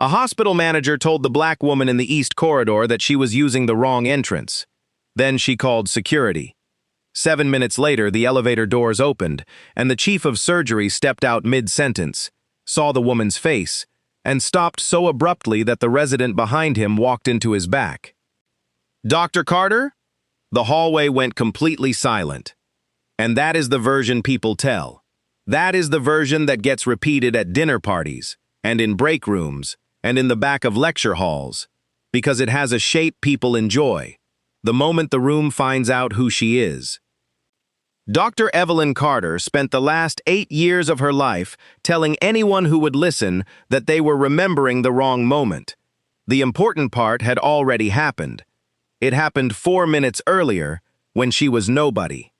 A hospital manager told the black woman in the East Corridor that she was using the wrong entrance. Then she called security. 7 minutes later, the elevator doors opened, and the chief of surgery stepped out mid-sentence, saw the woman's face, and stopped so abruptly that the resident behind him walked into his back. "Dr. Carter?" The hallway went completely silent. And that is the version people tell. That is the version that gets repeated at dinner parties, and in break rooms, and in the back of lecture halls, because it has a shape people enjoy, the moment the room finds out who she is. Dr. Evelyn Carter spent the last 8 years of her life telling anyone who would listen that they were remembering the wrong moment. The important part had already happened. It happened 4 minutes earlier, when she was nobody.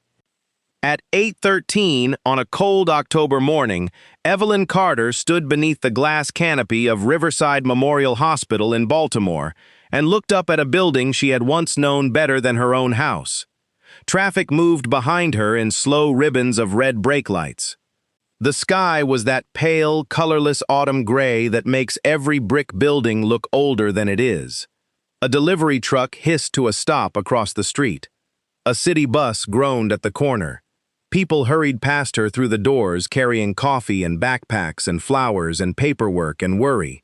At 8:13 on a cold October morning, Evelyn Carter stood beneath the glass canopy of Riverside Memorial Hospital in Baltimore and looked up at a building she had once known better than her own house. Traffic moved behind her in slow ribbons of red brake lights. The sky was that pale, colorless autumn gray that makes every brick building look older than it is. A delivery truck hissed to a stop across the street. A city bus groaned at the corner. People hurried past her through the doors carrying coffee and backpacks and flowers and paperwork and worry.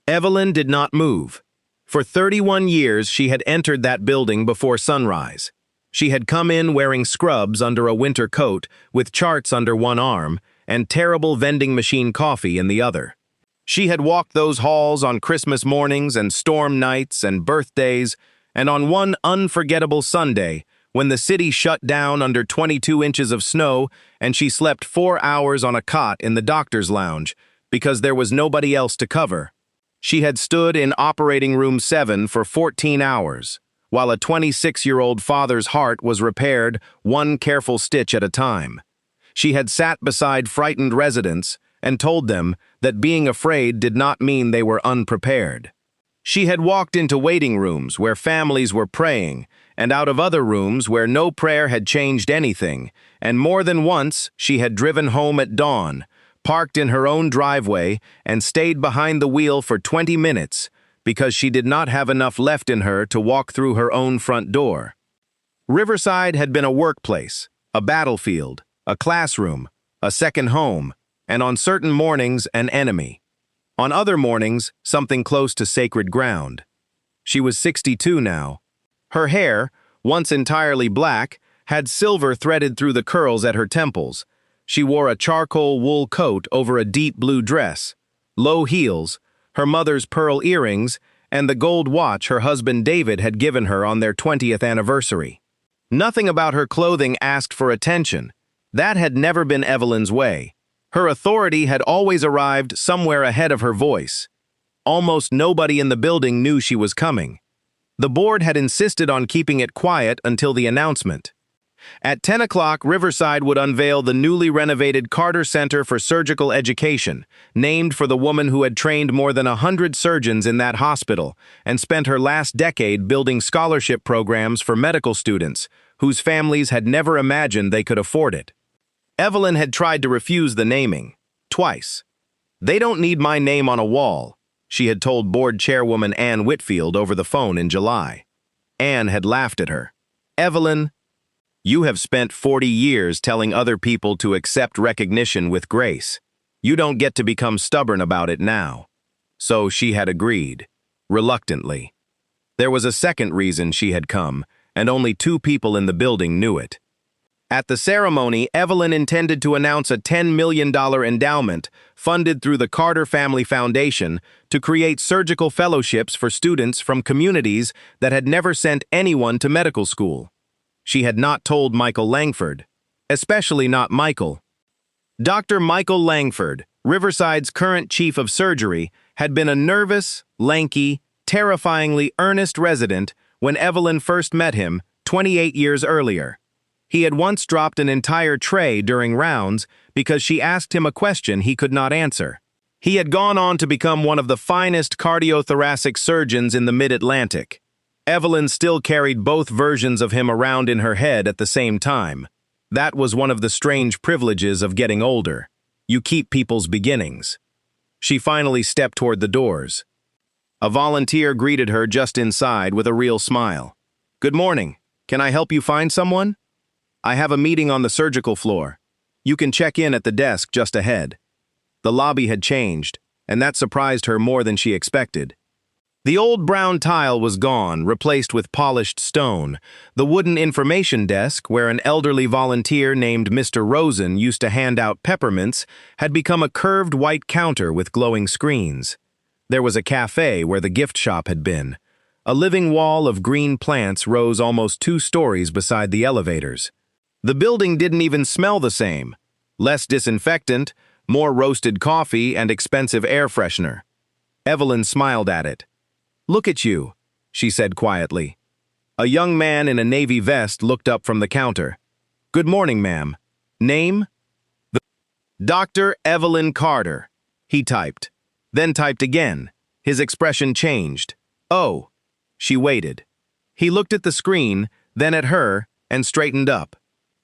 Evelyn did not move. For 31 years she had entered that building before sunrise. She had come in wearing scrubs under a winter coat with charts under one arm and terrible vending machine coffee in the other. She had walked those halls on Christmas mornings and storm nights and birthdays, and on one unforgettable Sunday, when the city shut down under 22 inches of snow and she slept 4 hours on a cot in the doctor's lounge because there was nobody else to cover. She had stood in operating room 7 for 14 hours, while a 26-year-old father's heart was repaired one careful stitch at a time. She had sat beside frightened residents and told them that being afraid did not mean they were unprepared. She had walked into waiting rooms where families were praying, and out of other rooms where no prayer had changed anything, and more than once she had driven home at dawn, parked in her own driveway, and stayed behind the wheel for 20 minutes because she did not have enough left in her to walk through her own front door. Riverside had been a workplace, a battlefield, a classroom, a second home, and on certain mornings an enemy. On other mornings, something close to sacred ground. She was 62 now. Her hair, once entirely black, had silver threaded through the curls at her temples. She wore a charcoal wool coat over a deep blue dress, low heels, her mother's pearl earrings, and the gold watch her husband David had given her on their 20th anniversary. Nothing about her clothing asked for attention. That had never been Evelyn's way. Her authority had always arrived somewhere ahead of her voice. Almost nobody in the building knew she was coming. The board had insisted on keeping it quiet until the announcement. At 10 o'clock, Riverside would unveil the newly renovated Carter Center for Surgical Education, named for the woman who had trained more than 100 surgeons in that hospital and spent her last decade building scholarship programs for medical students whose families had never imagined they could afford it. Evelyn had tried to refuse the naming, twice. "They don't need my name on a wall," she had told board chairwoman Ann Whitfield over the phone in July. Ann had laughed at her. "Evelyn, you have spent 40 years telling other people to accept recognition with grace. You don't get to become stubborn about it now." So she had agreed, reluctantly. There was a second reason she had come, and only 2 people in the building knew it. At the ceremony, Evelyn intended to announce a $10 million endowment funded through the Carter Family Foundation to create surgical fellowships for students from communities that had never sent anyone to medical school. She had not told Michael Langford, especially not Michael. Dr. Michael Langford, Riverside's current chief of surgery, had been a nervous, lanky, terrifyingly earnest resident when Evelyn first met him 28 years earlier. He had once dropped an entire tray during rounds because she asked him a question he could not answer. He had gone on to become one of the finest cardiothoracic surgeons in the Mid-Atlantic. Evelyn still carried both versions of him around in her head at the same time. That was one of the strange privileges of getting older. You keep people's beginnings. She finally stepped toward the doors. A volunteer greeted her just inside with a real smile. "Good morning. Can I help you find someone? I have a meeting on the surgical floor. You can check in at the desk just ahead." The lobby had changed, and that surprised her more than she expected. The old brown tile was gone, replaced with polished stone. The wooden information desk, where an elderly volunteer named Mr. Rosen used to hand out peppermints, had become a curved white counter with glowing screens. There was a cafe where the gift shop had been. A living wall of green plants rose almost 2 stories beside the elevators. The building didn't even smell the same. Less disinfectant, more roasted coffee, and expensive air freshener. Evelyn smiled at it. "Look at you," she said quietly. A young man in a navy vest looked up from the counter. "Good morning, ma'am. Name?" "Dr. Evelyn Carter," he typed. Then typed again. His expression changed. "Oh." She waited. He looked at the screen, then at her, and straightened up.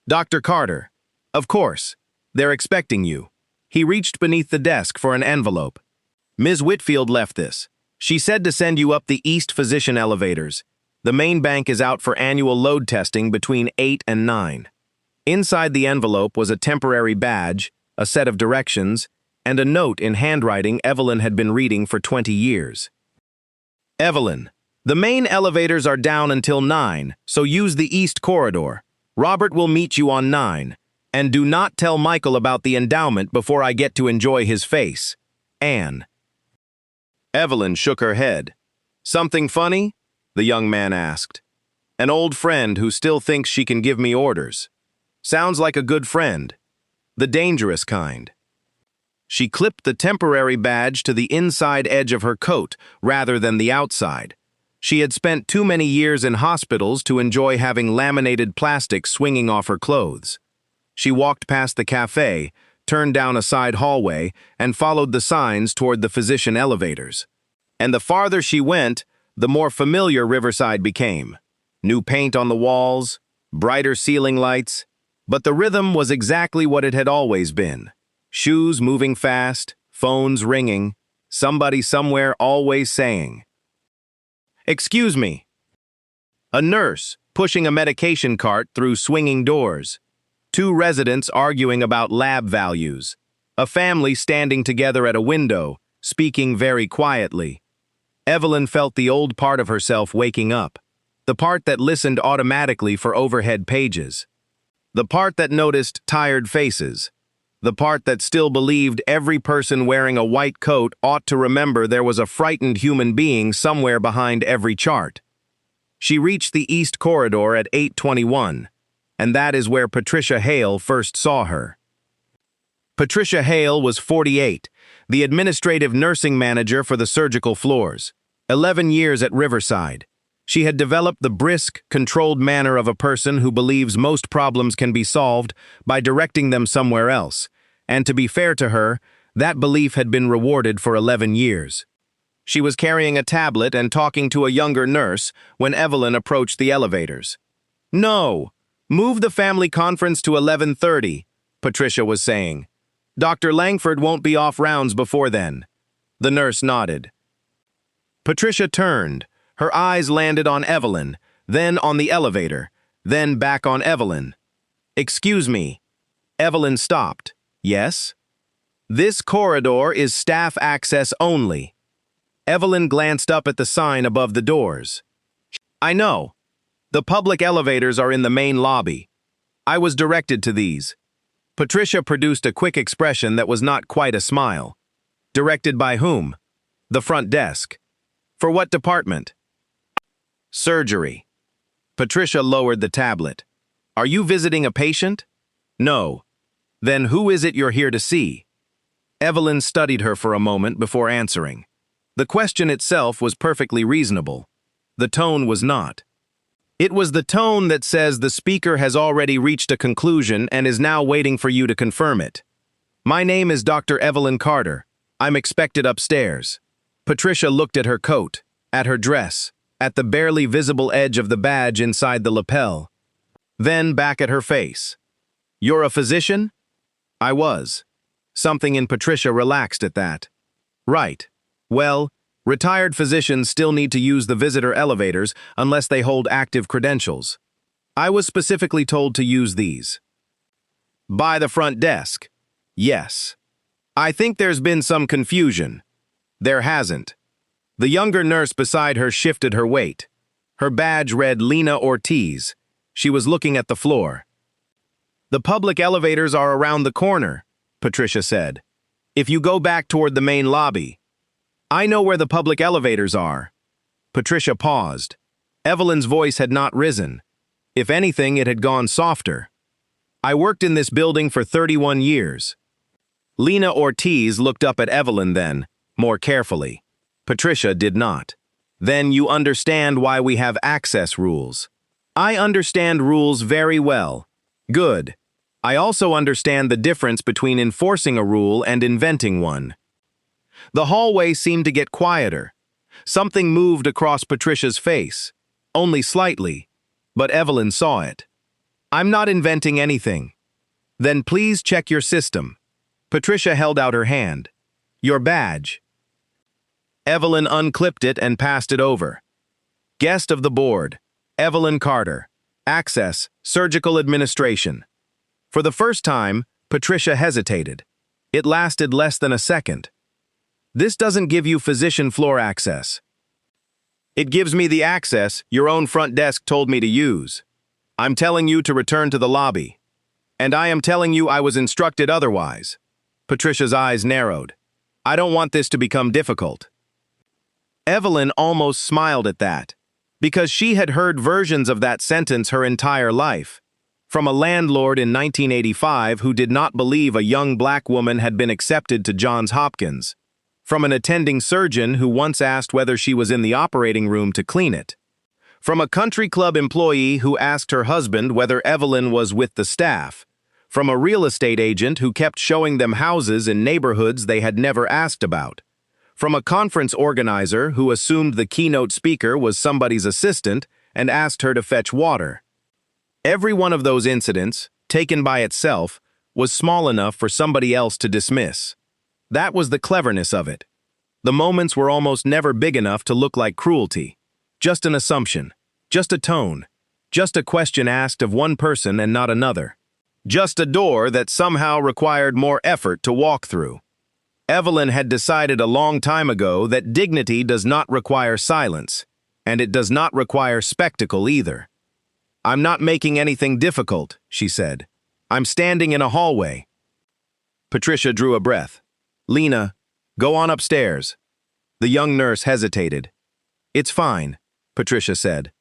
"Dr. Carter. Of course. They're expecting you." He reached beneath the desk for an envelope. "Ms. Whitfield left this. She said to send you up the East Physician elevators. The main bank is out for annual load testing between 8 and 9. Inside the envelope was a temporary badge, a set of directions, and a note in handwriting Evelyn had been reading for 20 years. "Evelyn, the main elevators are down until 9, so use the East Corridor. Robert will meet you on 9. And do not tell Michael about the endowment before I get to enjoy his face. Anne." Evelyn shook her head. "Something funny?" the young man asked. "An old friend who still thinks she can give me orders. Sounds like a good friend. The dangerous kind." She clipped the temporary badge to the inside edge of her coat rather than the outside. She had spent too many years in hospitals to enjoy having laminated plastic swinging off her clothes. She walked past the cafe, turned down a side hallway, and followed the signs toward the physician elevators. And the farther she went, the more familiar Riverside became. New paint on the walls, brighter ceiling lights, but the rhythm was exactly what it had always been. Shoes moving fast, phones ringing, somebody somewhere always saying, "Excuse me." A nurse pushing a medication cart through swinging doors. 2 residents arguing about lab values. A family standing together at a window, speaking very quietly. Evelyn felt the old part of herself waking up, the part that listened automatically for overhead pages, the part that noticed tired faces, the part that still believed every person wearing a white coat ought to remember there was a frightened human being somewhere behind every chart. She reached the East Corridor at 8:21, and that is where Patricia Hale first saw her. Patricia Hale was 48, the administrative nursing manager for the surgical floors. 11 years at Riverside. She had developed the brisk, controlled manner of a person who believes most problems can be solved by directing them somewhere else, and to be fair to her, that belief had been rewarded for 11 years. She was carrying a tablet and talking to a younger nurse when Evelyn approached the elevators. "No, move the family conference to 11:30, Patricia was saying. "Dr. Langford won't be off rounds before then." The nurse nodded. Patricia turned. Her eyes landed on Evelyn, then on the elevator, then back on Evelyn. "Excuse me." Evelyn stopped. "Yes?" "This corridor is staff access only." Evelyn glanced up at the sign above the doors. "I know. The public elevators are in the main lobby. I was directed to these." Patricia produced a quick expression that was not quite a smile. "Directed by whom?" "The front desk." "For what department?" "Surgery." Patricia lowered the tablet. "Are you visiting a patient?" "No." "Then who is it you're here to see?" Evelyn studied her for a moment before answering. The question itself was perfectly reasonable. The tone was not. It was the tone that says the speaker has already reached a conclusion and is now waiting for you to confirm it. "My name is Dr. Evelyn Carter. I'm expected upstairs." Patricia looked at her coat, at her dress, at the barely visible edge of the badge inside the lapel, then back at her face. "You're a physician?" "I was." Something in Patricia relaxed at that. Right. Well, retired physicians still need to use the visitor elevators unless they hold active credentials. I was specifically told to use these. By the front desk. Yes. I think there's been some confusion. There hasn't. The younger nurse beside her shifted her weight. Her badge read Lena Ortiz. She was looking at the floor. The public elevators are around the corner, Patricia said. If you go back toward the main lobby. I know where the public elevators are. Patricia paused. Evelyn's voice had not risen. If anything, it had gone softer. I worked in this building for 31 years. Lena Ortiz looked up at Evelyn then, more carefully. Patricia did not. Then you understand why we have access rules. I understand rules very well. Good. I also understand the difference between enforcing a rule and inventing one. The hallway seemed to get quieter. Something moved across Patricia's face, only slightly, but Evelyn saw it. I'm not inventing anything. Then please check your system. Patricia held out her hand. Your badge. Evelyn unclipped it and passed it over. Guest of the board, Evelyn Carter. Access, Surgical Administration. For the first time, Patricia hesitated. It lasted less than a second. This doesn't give you physician floor access. It gives me the access your own front desk told me to use. I'm telling you to return to the lobby. And I am telling you I was instructed otherwise. Patricia's eyes narrowed. I don't want this to become difficult. Evelyn almost smiled at that, because she had heard versions of that sentence her entire life. From a landlord in 1985 who did not believe a young black woman had been accepted to Johns Hopkins. From an attending surgeon who once asked whether she was in the operating room to clean it. From a country club employee who asked her husband whether Evelyn was with the staff. From a real estate agent who kept showing them houses in neighborhoods they had never asked about. From a conference organizer who assumed the keynote speaker was somebody's assistant and asked her to fetch water. Every one of those incidents, taken by itself, was small enough for somebody else to dismiss. That was the cleverness of it. The moments were almost never big enough to look like cruelty. Just an assumption, just a tone, just a question asked of one person and not another. Just a door that somehow required more effort to walk through. Evelyn had decided a long time ago that dignity does not require silence, and it does not require spectacle either. I'm not making anything difficult, she said. I'm standing in a hallway. Patricia drew a breath. Lena, go on upstairs. The young nurse hesitated. It's fine, Patricia said.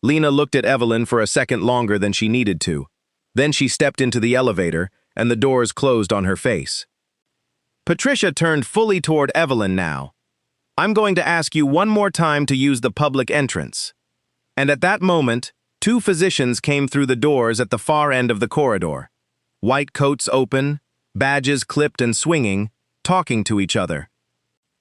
Lena looked at Evelyn for a second longer than she needed to. Then she stepped into the elevator, and the doors closed on her face. Patricia turned fully toward Evelyn now. I'm going to ask you one more time to use the public entrance. And at that moment, two physicians came through the doors at the far end of the corridor. White coats open, badges clipped and swinging, talking to each other.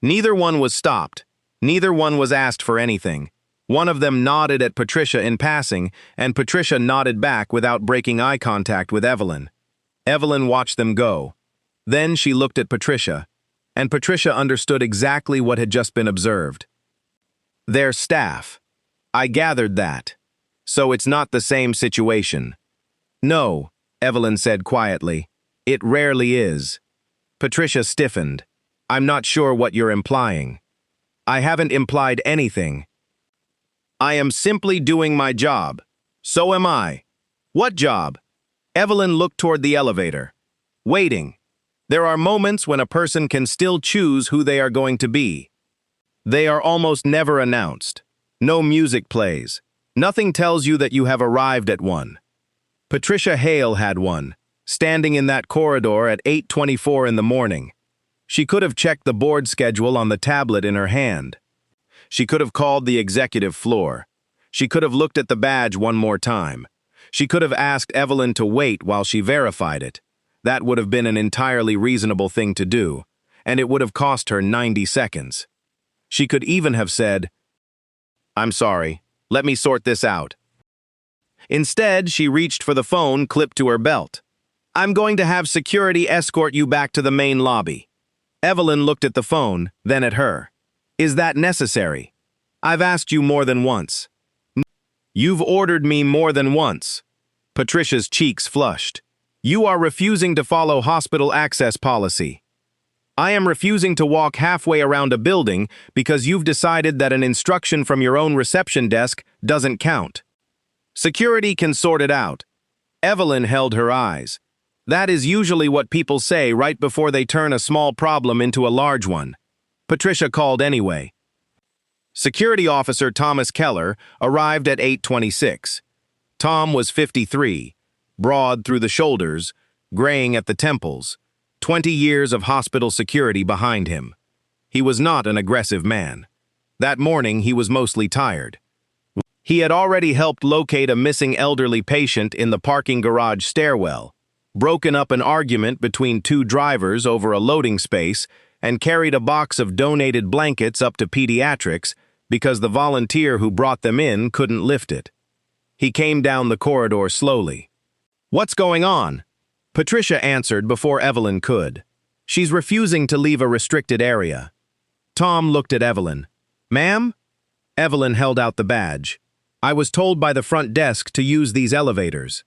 Neither one was stopped. Neither one was asked for anything. One of them nodded at Patricia in passing, and Patricia nodded back without breaking eye contact with Evelyn. Evelyn watched them go. Then she looked at Patricia, and Patricia understood exactly what had just been observed. Their staff. I gathered that. So it's not the same situation. No, Evelyn said quietly. It rarely is. Patricia stiffened. I'm not sure what you're implying. I haven't implied anything. I am simply doing my job. So am I. What job? Evelyn looked toward the elevator. Waiting. There are moments when a person can still choose who they are going to be. They are almost never announced. No music plays. Nothing tells you that you have arrived at one. Patricia Hale had one, standing in that corridor at 8:24 in the morning. She could have checked the board schedule on the tablet in her hand. She could have called the executive floor. She could have looked at the badge one more time. She could have asked Evelyn to wait while she verified it. That would have been an entirely reasonable thing to do, and it would have cost her 90 seconds. She could even have said, I'm sorry, let me sort this out. Instead, she reached for the phone clipped to her belt. I'm going to have security escort you back to the main lobby. Evelyn looked at the phone, then at her. Is that necessary? I've asked you more than once. You've ordered me more than once. Patricia's cheeks flushed. You are refusing to follow hospital access policy. I am refusing to walk halfway around a building because you've decided that an instruction from your own reception desk doesn't count. Security can sort it out. Evelyn held her eyes. That is usually what people say right before they turn a small problem into a large one. Patricia called anyway. Security Officer Thomas Keller arrived at 8:26. Tom was 53, broad through the shoulders, graying at the temples, 20 years of hospital security behind him. He was not an aggressive man. That morning he was mostly tired. He had already helped locate a missing elderly patient in the parking garage stairwell, broken up an argument between two drivers over a loading space, and carried a box of donated blankets up to pediatrics because the volunteer who brought them in couldn't lift it. He came down the corridor slowly. What's going on? Patricia answered before Evelyn could. She's refusing to leave a restricted area. Tom looked at Evelyn. Ma'am? Evelyn held out the badge. I was told by the front desk to use these elevators.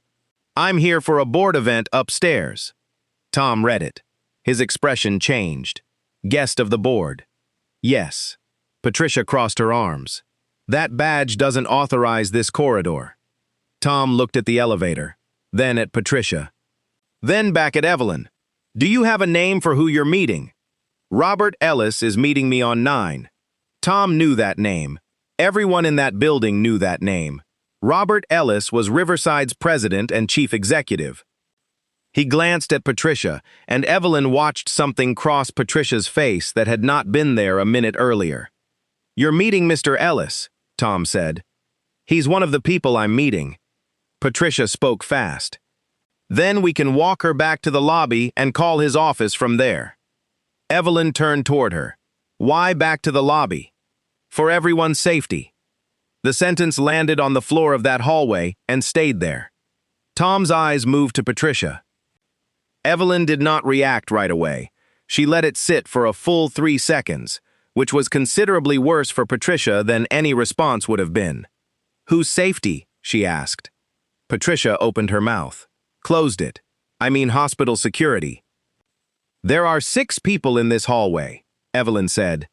I'm here for a board event upstairs. Tom read it. His expression changed. Guest of the board. Yes. Patricia crossed her arms. That badge doesn't authorize this corridor. Tom looked at the elevator, then at Patricia. Then back at Evelyn. Do you have a name for who you're meeting? Robert Ellis is meeting me on 9. Tom knew that name. Everyone in that building knew that name. Robert Ellis was Riverside's president and chief executive. He glanced at Patricia, and Evelyn watched something cross Patricia's face that had not been there a minute earlier. You're meeting Mr. Ellis, Tom said. He's one of the people I'm meeting. Patricia spoke fast. Then we can walk her back to the lobby and call his office from there. Evelyn turned toward her. Why back to the lobby? For everyone's safety. The sentence landed on the floor of that hallway and stayed there. Tom's eyes moved to Patricia. Evelyn did not react right away. She let it sit for a full 3 seconds, which was considerably worse for Patricia than any response would have been. Whose safety? She asked. Patricia opened her mouth. Closed it. I mean hospital security. There are 6 people in this hallway, Evelyn said.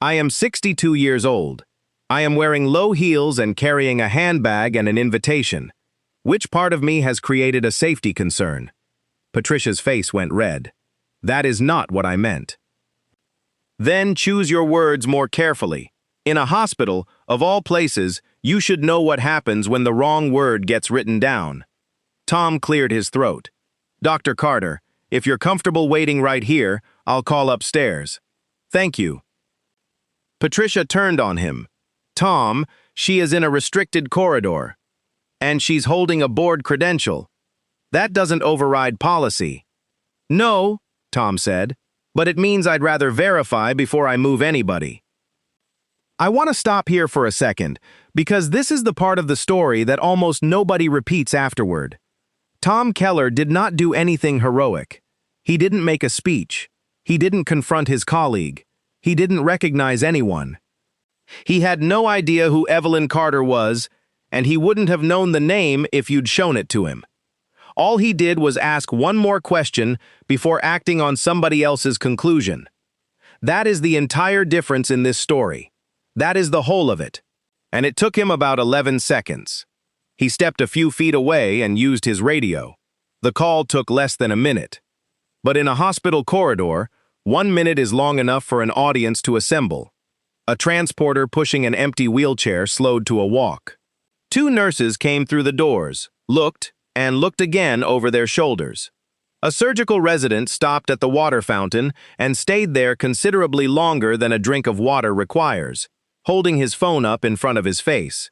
I am 62 years old. I am wearing low heels and carrying a handbag and an invitation. Which part of me has created a safety concern? Patricia's face went red. That is not what I meant. Then choose your words more carefully. In a hospital, of all places, you should know what happens when the wrong word gets written down. Tom cleared his throat. Dr. Carter, if you're comfortable waiting right here, I'll call upstairs. Thank you. Patricia turned on him. Tom, she is in a restricted corridor. And she's holding a board credential. That doesn't override policy. No, Tom said, but it means I'd rather verify before I move anybody. I want to stop here for a second, because this is the part of the story that almost nobody repeats afterward. Tom Keller did not do anything heroic. He didn't make a speech. He didn't confront his colleague. He didn't recognize anyone. He had no idea who Evelyn Carter was, and he wouldn't have known the name if you'd shown it to him. All he did was ask one more question before acting on somebody else's conclusion. That is the entire difference in this story. That is the whole of it. And it took him about 11 seconds. He stepped a few feet away and used his radio. The call took less than a minute. But in a hospital corridor, 1 minute is long enough for an audience to assemble. A transporter pushing an empty wheelchair slowed to a walk. 2 nurses came through the doors, looked, and looked again over their shoulders. A surgical resident stopped at the water fountain and stayed there considerably longer than a drink of water requires, holding his phone up in front of his face.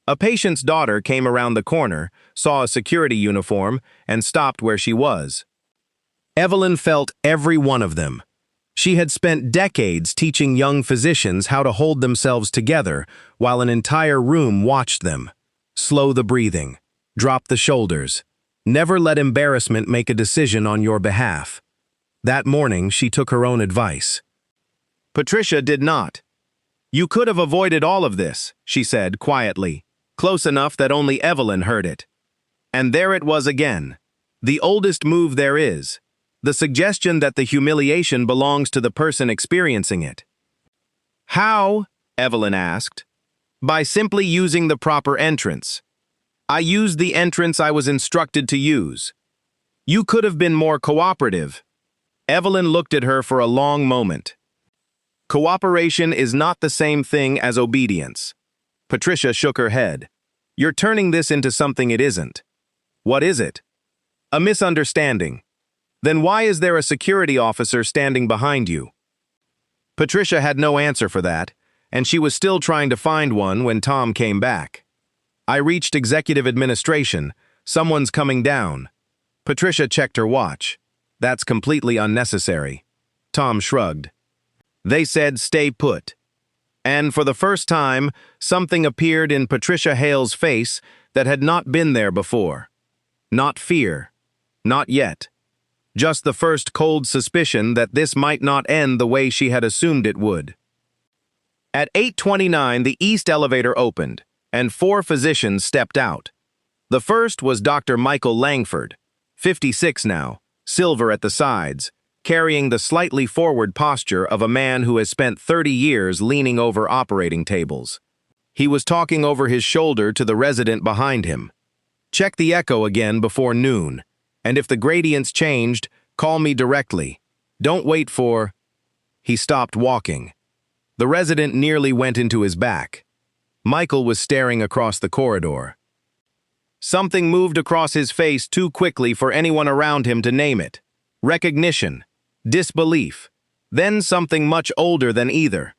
A patient's daughter came around the corner, saw a security uniform, and stopped where she was. Evelyn felt every one of them. She had spent decades teaching young physicians how to hold themselves together while an entire room watched them. Slow the breathing. Drop the shoulders. Never let embarrassment make a decision on your behalf. That morning, she took her own advice. Patricia did not. You could have avoided all of this, she said quietly, close enough that only Evelyn heard it. And there it was again. The oldest move there is. The suggestion that the humiliation belongs to the person experiencing it. How? Evelyn asked. By simply using the proper entrance. I used the entrance I was instructed to use. You could have been more cooperative. Evelyn looked at her for a long moment. Cooperation is not the same thing as obedience. Patricia shook her head. You're turning this into something it isn't. What is it? A misunderstanding. Then why is there a security officer standing behind you? Patricia had no answer for that, and she was still trying to find one when Tom came back. I reached executive administration. Someone's coming down. Patricia checked her watch. That's completely unnecessary. Tom shrugged. They said stay put. And for the first time, something appeared in Patricia Hale's face that had not been there before. Not fear. Not yet. Just the first cold suspicion that this might not end the way she had assumed it would. At 8:29, the east elevator opened, and 4 physicians stepped out. The first was Dr. Michael Langford, 56 now, silver at the sides, carrying the slightly forward posture of a man who has spent 30 years leaning over operating tables. He was talking over his shoulder to the resident behind him. Check the echo again before noon, and if the gradients changed, call me directly. Don't wait for... He stopped walking. The resident nearly went into his back. Michael was staring across the corridor. Something moved across his face too quickly for anyone around him to name it. Recognition. Disbelief. Then something much older than either.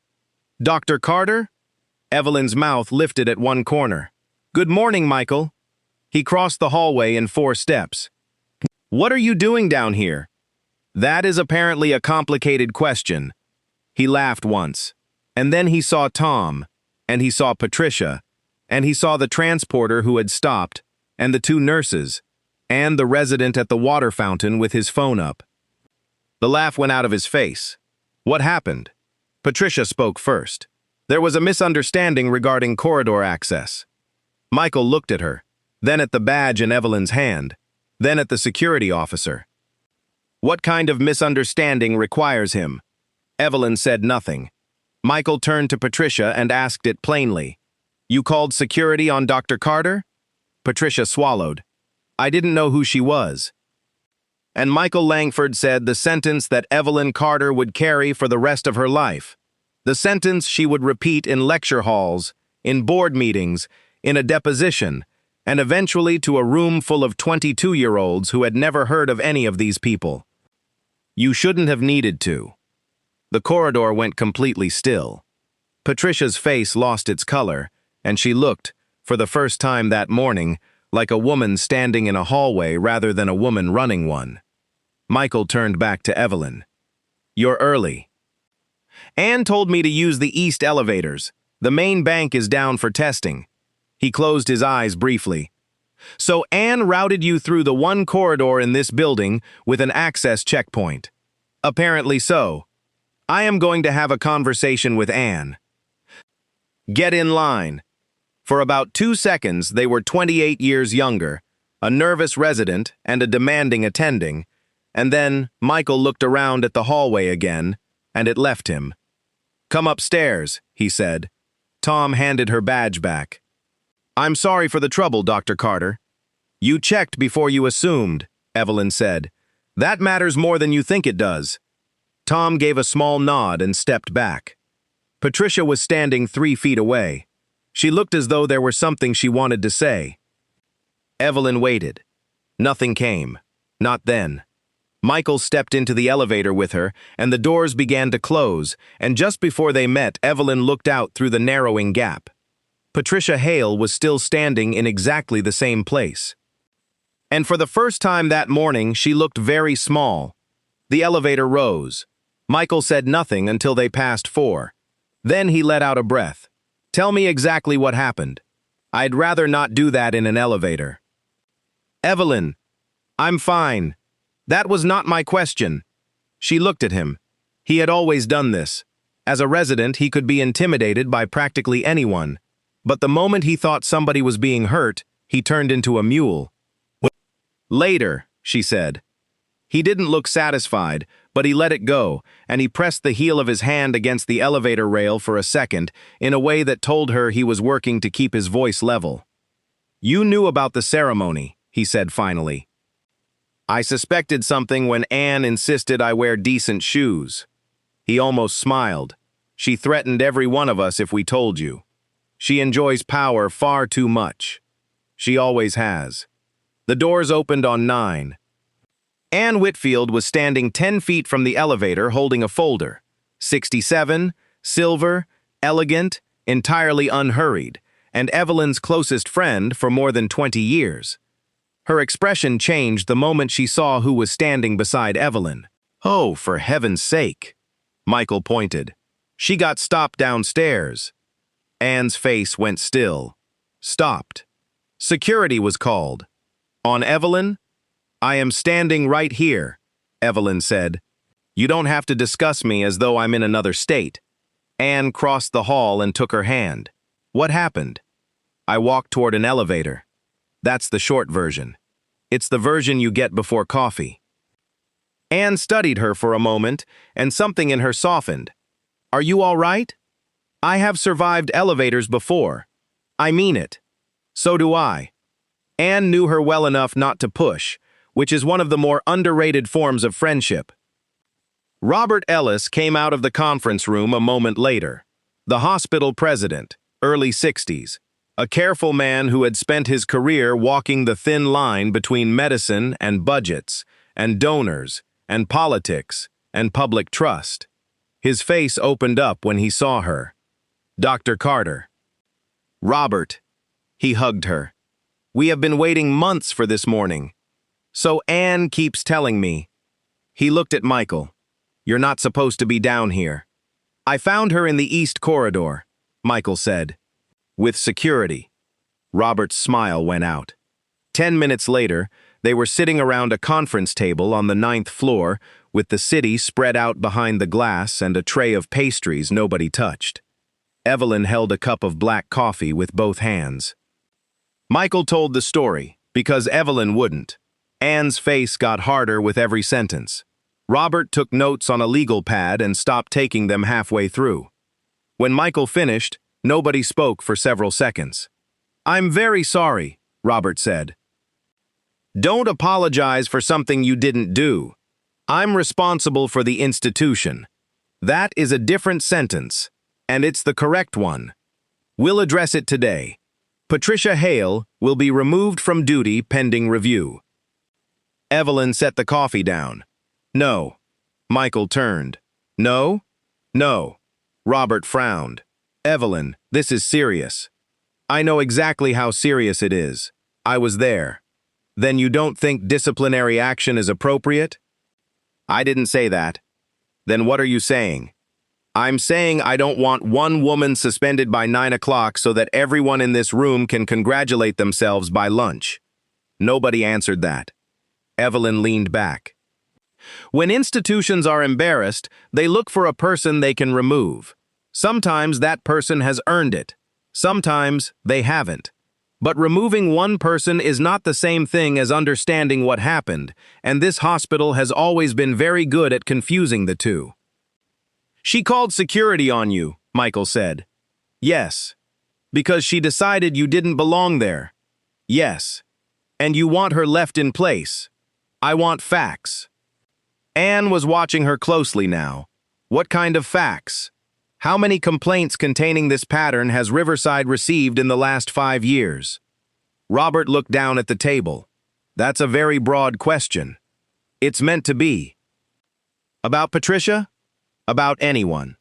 Dr. Carter? Evelyn's mouth lifted at one corner. Good morning, Michael. He crossed the hallway in 4 steps. What are you doing down here? That is apparently a complicated question. He laughed once. And then he saw Tom, and he saw Patricia, and he saw the transporter who had stopped, and the 2 nurses, and the resident at the water fountain with his phone up. The laugh went out of his face. What happened? Patricia spoke first. There was a misunderstanding regarding corridor access. Michael looked at her, then at the badge in Evelyn's hand, then at the security officer. What kind of misunderstanding requires him? Evelyn said nothing. Michael turned to Patricia and asked it plainly. You called security on Dr. Carter? Patricia swallowed. I didn't know who she was. And Michael Langford said the sentence that Evelyn Carter would carry for the rest of her life. The sentence she would repeat in lecture halls, in board meetings, in a deposition, and eventually to a room full of 22-year-olds who had never heard of any of these people. You shouldn't have needed to. The corridor went completely still. Patricia's face lost its color, and she looked, for the first time that morning, like a woman standing in a hallway rather than a woman running one. Michael turned back to Evelyn. You're early. Anne told me to use the east elevators. The main bank is down for testing. He closed his eyes briefly. So Anne routed you through the one corridor in this building with an access checkpoint. Apparently so. I am going to have a conversation with Anne. Get in line. For about 2 seconds, they were 28 years younger, a nervous resident and a demanding attending, and then Michael looked around at the hallway again, and it left him. Come upstairs, he said. Tom handed her badge back. I'm sorry for the trouble, Dr. Carter. You checked before you assumed, Evelyn said. That matters more than you think it does. Tom gave a small nod and stepped back. Patricia was standing 3 feet away. She looked as though there were something she wanted to say. Evelyn waited. Nothing came. Not then. Michael stepped into the elevator with her, and the doors began to close, and just before they met, Evelyn looked out through the narrowing gap. Patricia Hale was still standing in exactly the same place. And for the first time that morning, she looked very small. The elevator rose. Michael said nothing until they passed 4. Then he let out a breath. Tell me exactly what happened. I'd rather not do that in an elevator. Evelyn, I'm fine. That was not my question. She looked at him. He had always done this. As a resident, he could be intimidated by practically anyone. But the moment he thought somebody was being hurt, he turned into a mule. Later, she said. He didn't look satisfied, but he let it go, and he pressed the heel of his hand against the elevator rail for a second in a way that told her he was working to keep his voice level. You knew about the ceremony, he said finally. I suspected something when Anne insisted I wear decent shoes. He almost smiled. She threatened every one of us if we told you. She enjoys power far too much. She always has. The doors opened on 9. Anne Whitfield was standing 10 feet from the elevator holding a folder. 67, silver, elegant, entirely unhurried, and Evelyn's closest friend for more than 20 years. Her expression changed the moment she saw who was standing beside Evelyn. Oh, for heaven's sake! Michael pointed. She got stopped downstairs. Anne's face went still. Stopped. Security was called. On Evelyn? I am standing right here, Evelyn said. You don't have to discuss me as though I'm in another state. Anne crossed the hall and took her hand. What happened? I walked toward an elevator. That's the short version. It's the version you get before coffee. Anne studied her for a moment, and something in her softened. Are you all right? I have survived elevators before. I mean it. So do I. Anne knew her well enough not to push, which is one of the more underrated forms of friendship. Robert Ellis came out of the conference room a moment later. The hospital president, early 60s, a careful man who had spent his career walking the thin line between medicine and budgets, and donors, and politics, and public trust. His face opened up when he saw her. Dr. Carter. Robert. He hugged her. We have been waiting months for this morning. So Anne keeps telling me. He looked at Michael. You're not supposed to be down here. I found her in the East Corridor, Michael said. With security. Robert's smile went out. 10 minutes later, they were sitting around a conference table on the 9th floor with the city spread out behind the glass and a tray of pastries nobody touched. Evelyn held a cup of black coffee with both hands. Michael told the story because Evelyn wouldn't. Anne's face got harder with every sentence. Robert took notes on a legal pad and stopped taking them halfway through. When Michael finished, nobody spoke for several seconds. I'm very sorry, Robert said. Don't apologize for something you didn't do. I'm responsible for the institution. That is a different sentence, and it's the correct one. We'll address it today. Patricia Hale will be removed from duty pending review. Evelyn set the coffee down. No. Michael turned. No? No. Robert frowned. Evelyn, this is serious. I know exactly how serious it is. I was there. Then you don't think disciplinary action is appropriate? I didn't say that. Then what are you saying? I'm saying I don't want one woman suspended by 9 o'clock so that everyone in this room can congratulate themselves by lunch. Nobody answered that. Evelyn leaned back. When institutions are embarrassed, they look for a person they can remove. Sometimes that person has earned it. Sometimes they haven't. But removing one person is not the same thing as understanding what happened, and this hospital has always been very good at confusing the two. She called security on you, Michael said. Yes. Because she decided you didn't belong there. Yes. And you want her left in place. I want facts. Anne was watching her closely now. What kind of facts? How many complaints containing this pattern has Riverside received in the last 5 years? Robert looked down at the table. That's a very broad question. It's meant to be. About Patricia? About anyone.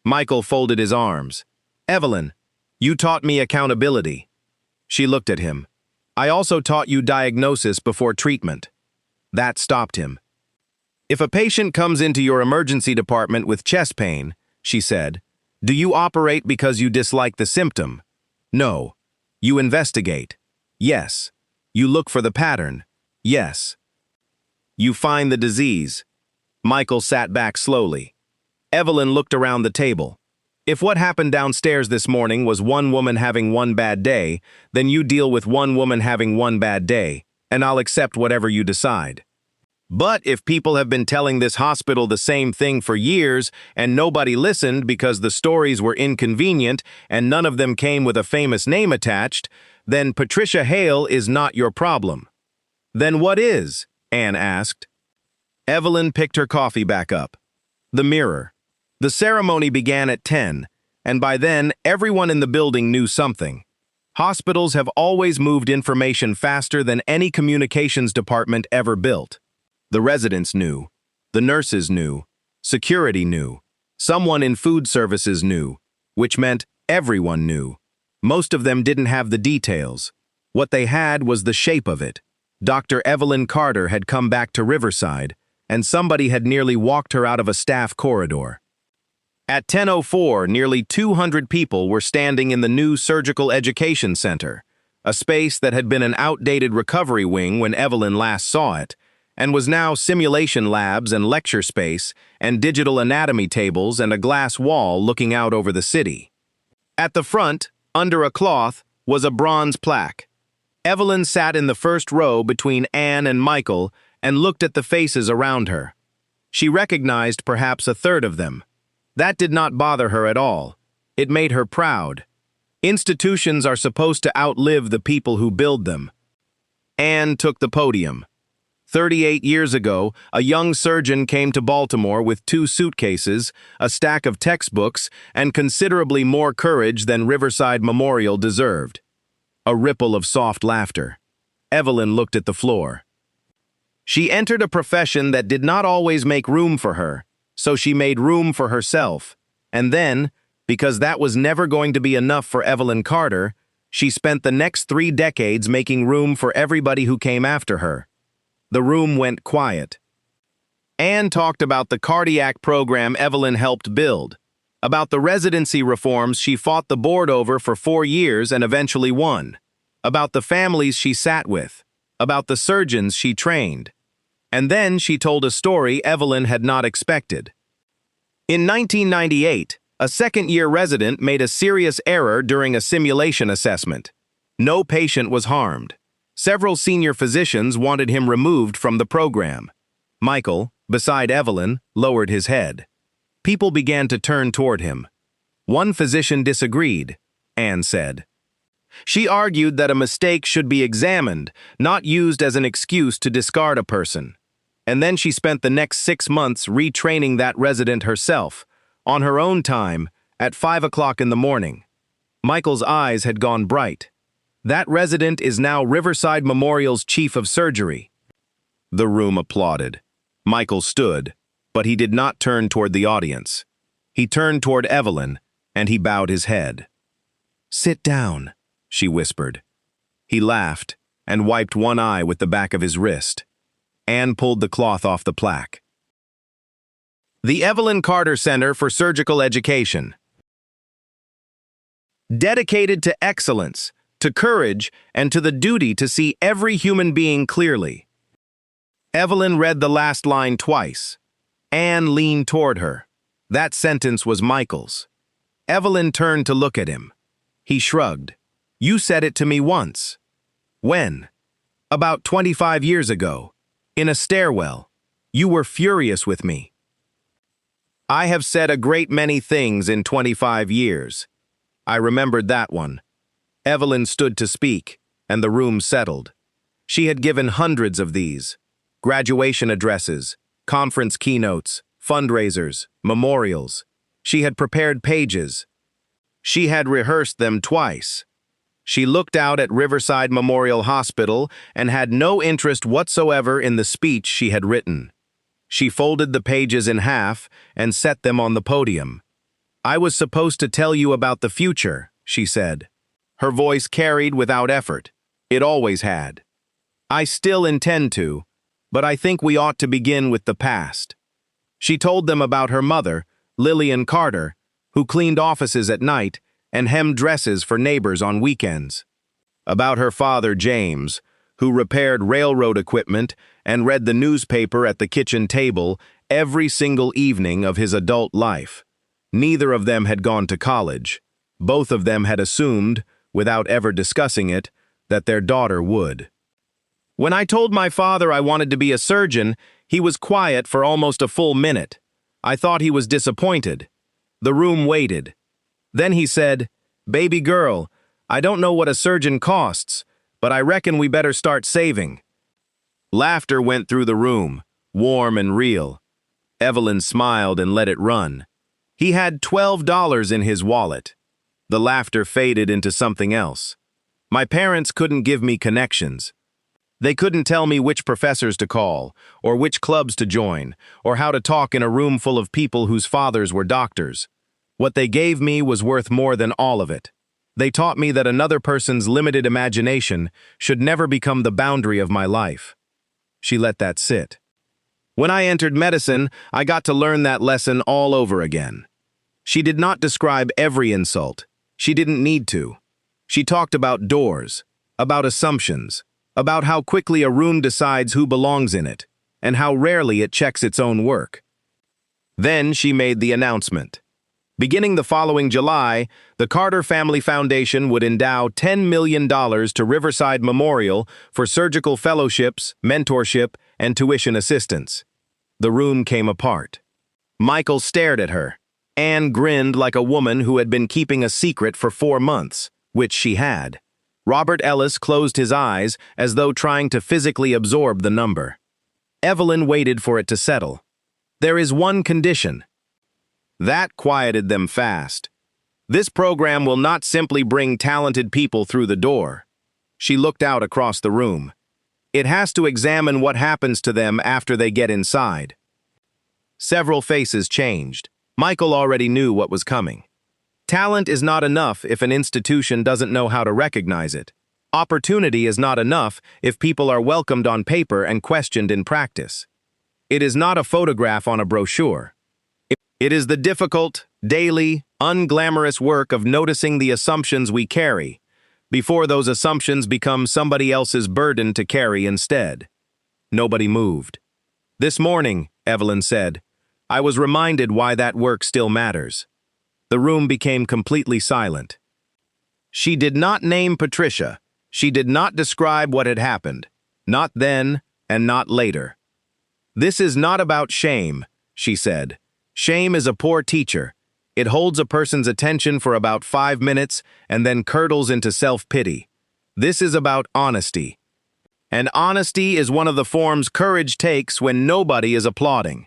Michael folded his arms. Evelyn, you taught me accountability. She looked at him. I also taught you diagnosis before treatment. That stopped him. If a patient comes into your emergency department with chest pain, she said, do you operate because you dislike the symptom? No. You investigate. Yes. You look for the pattern. Yes. You find the disease. Michael sat back slowly. Evelyn looked around the table. If what happened downstairs this morning was one woman having one bad day, then you deal with one woman having one bad day, and I'll accept whatever you decide. But if people have been telling this hospital the same thing for years and nobody listened because the stories were inconvenient and none of them came with a famous name attached, then Patricia Hale is not your problem. Then what is? Anne asked. Evelyn picked her coffee back up. The mirror. The ceremony began at 10, and by then everyone in the building knew something. Hospitals have always moved information faster than any communications department ever built. The residents knew. The nurses knew. Security knew. Someone in food services knew, which meant everyone knew. Most of them didn't have the details. What they had was the shape of it. Dr. Evelyn Carter had come back to Riverside, and somebody had nearly walked her out of a staff corridor. At 10:04, nearly 200 people were standing in the new Surgical Education Center, a space that had been an outdated recovery wing when Evelyn last saw it, and was now simulation labs and lecture space and digital anatomy tables and a glass wall looking out over the city. At the front, under a cloth, was a bronze plaque. Evelyn sat in the first row between Anne and Michael and looked at the faces around her. She recognized perhaps a third of them. That did not bother her at all. It made her proud. Institutions are supposed to outlive the people who build them. Anne took the podium. 38 years ago, a young surgeon came to Baltimore with 2 suitcases, a stack of textbooks, and considerably more courage than Riverside Memorial deserved. A ripple of soft laughter. Evelyn looked at the floor. She entered a profession that did not always make room for her, so she made room for herself. And then, because that was never going to be enough for Evelyn Carter, she spent the next 3 decades making room for everybody who came after her. The room went quiet. Anne talked about the cardiac program Evelyn helped build, about the residency reforms she fought the board over for 4 years and eventually won, about the families she sat with, about the surgeons she trained. And then she told a story Evelyn had not expected. In 1998, a second-year resident made a serious error during a simulation assessment. No patient was harmed. Several senior physicians wanted him removed from the program. Michael, beside Evelyn, lowered his head. People began to turn toward him. One physician disagreed, Anne said. She argued that a mistake should be examined, not used as an excuse to discard a person. And then she spent the next 6 months retraining that resident herself, on her own time, at 5 o'clock in the morning. Michael's eyes had gone bright. That resident is now Riverside Memorial's chief of surgery. The room applauded. Michael stood, but he did not turn toward the audience. He turned toward Evelyn, and he bowed his head. "Sit down," she whispered. He laughed and wiped one eye with the back of his wrist. Anne pulled the cloth off the plaque. The Evelyn Carter Center for Surgical Education. Dedicated to excellence, to courage, and to the duty to see every human being clearly. Evelyn read the last line twice. Anne leaned toward her. That sentence was Michael's. Evelyn turned to look at him. He shrugged. "You said it to me once." "When?" "About 25 years ago. In a stairwell. You were furious with me." "I have said a great many things in 25 years. I remembered that one. Evelyn stood to speak, and the room settled. She had given hundreds of these. Graduation addresses, conference keynotes, fundraisers, memorials. She had prepared pages. She had rehearsed them twice. She looked out at Riverside Memorial Hospital and had no interest whatsoever in the speech she had written. She folded the pages in half and set them on the podium. "I was supposed to tell you about the future," she said. Her voice carried without effort. It always had. "I still intend to, but I think we ought to begin with the past." She told them about her mother, Lillian Carter, who cleaned offices at night and hemmed dresses for neighbors on weekends. About her father, James, who repaired railroad equipment and read the newspaper at the kitchen table every single evening of his adult life. Neither of them had gone to college. Both of them had assumed, without ever discussing it, that their daughter would. When I told my father I wanted to be a surgeon, he was quiet for almost a full minute. I thought he was disappointed. The room waited. Then he said, "Baby girl, I don't know what a surgeon costs, but I reckon we better start saving." Laughter went through the room, warm and real. Evelyn smiled and let it run. He had $12 in his wallet. The laughter faded into something else. My parents couldn't give me connections. They couldn't tell me which professors to call, or which clubs to join, or how to talk in a room full of people whose fathers were doctors. What they gave me was worth more than all of it. They taught me that another person's limited imagination should never become the boundary of my life. She let that sit. When I entered medicine, I got to learn that lesson all over again. She did not describe every insult. She didn't need to. She talked about doors, about assumptions, about how quickly a room decides who belongs in it, and how rarely it checks its own work. Then she made the announcement. Beginning the following July, the Carter Family Foundation would endow $10 million to Riverside Memorial for surgical fellowships, mentorship, and tuition assistance. The room came apart. Michael stared at her. Anne grinned like a woman who had been keeping a secret for 4 months, which she had. Robert Ellis closed his eyes as though trying to physically absorb the number. Evelyn waited for it to settle. "There is one condition." That quieted them fast. This program will not simply bring talented people through the door. She looked out across the room. It has to examine what happens to them after they get inside. Several faces changed. Michael already knew what was coming. Talent is not enough if an institution doesn't know how to recognize it. Opportunity is not enough if people are welcomed on paper and questioned in practice. It is not a photograph on a brochure. It is the difficult, daily, unglamorous work of noticing the assumptions we carry, before those assumptions become somebody else's burden to carry instead. Nobody moved. "This morning," Evelyn said, "I was reminded why that work still matters." The room became completely silent. She did not name Patricia. She did not describe what had happened. Not then, and not later. "This is not about shame," she said. "Shame is a poor teacher. It holds a person's attention for about 5 minutes and then curdles into self-pity. This is about honesty. And honesty is one of the forms courage takes when nobody is applauding."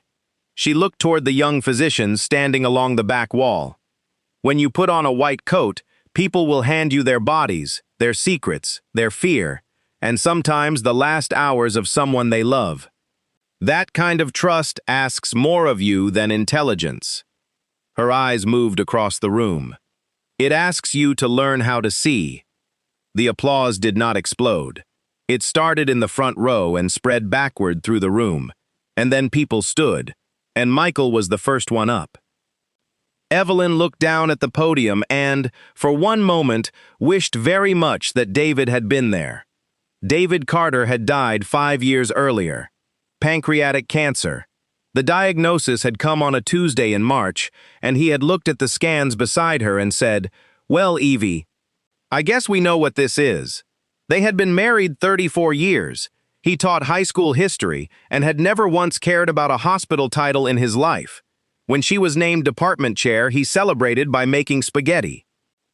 She looked toward the young physicians standing along the back wall. "When you put on a white coat, people will hand you their bodies, their secrets, their fear, and sometimes the last hours of someone they love. That kind of trust asks more of you than intelligence." Her eyes moved across the room. "It asks you to learn how to see." The applause did not explode. It started in the front row and spread backward through the room, and then people stood, and Michael was the first one up. Evelyn looked down at the podium and, for one moment, wished very much that David had been there. David Carter had died 5 years earlier. Pancreatic cancer. The diagnosis had come on a Tuesday in March, and he had looked at the scans beside her and said, "Well, Evie, I guess we know what this is." They had been married 34 years. He taught high school history and had never once cared about a hospital title in his life. When she was named department chair, he celebrated by making spaghetti.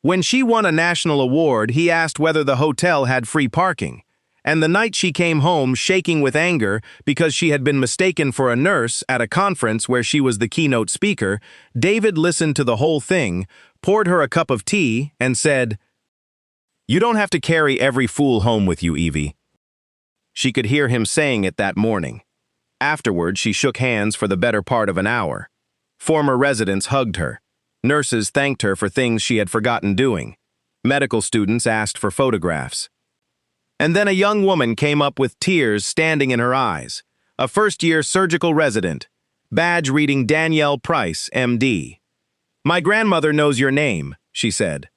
When she won a national award, he asked whether the hotel had free parking. And the night she came home shaking with anger because she had been mistaken for a nurse at a conference where she was the keynote speaker, David listened to the whole thing, poured her a cup of tea, and said, "You don't have to carry every fool home with you, Evie." She could hear him saying it that morning. Afterward, she shook hands for the better part of an hour. Former residents hugged her. Nurses thanked her for things she had forgotten doing. Medical students asked for photographs. And then a young woman came up with tears standing in her eyes. A first-year surgical resident, badge reading Danielle Price, M.D. "My grandmother knows your name," she said.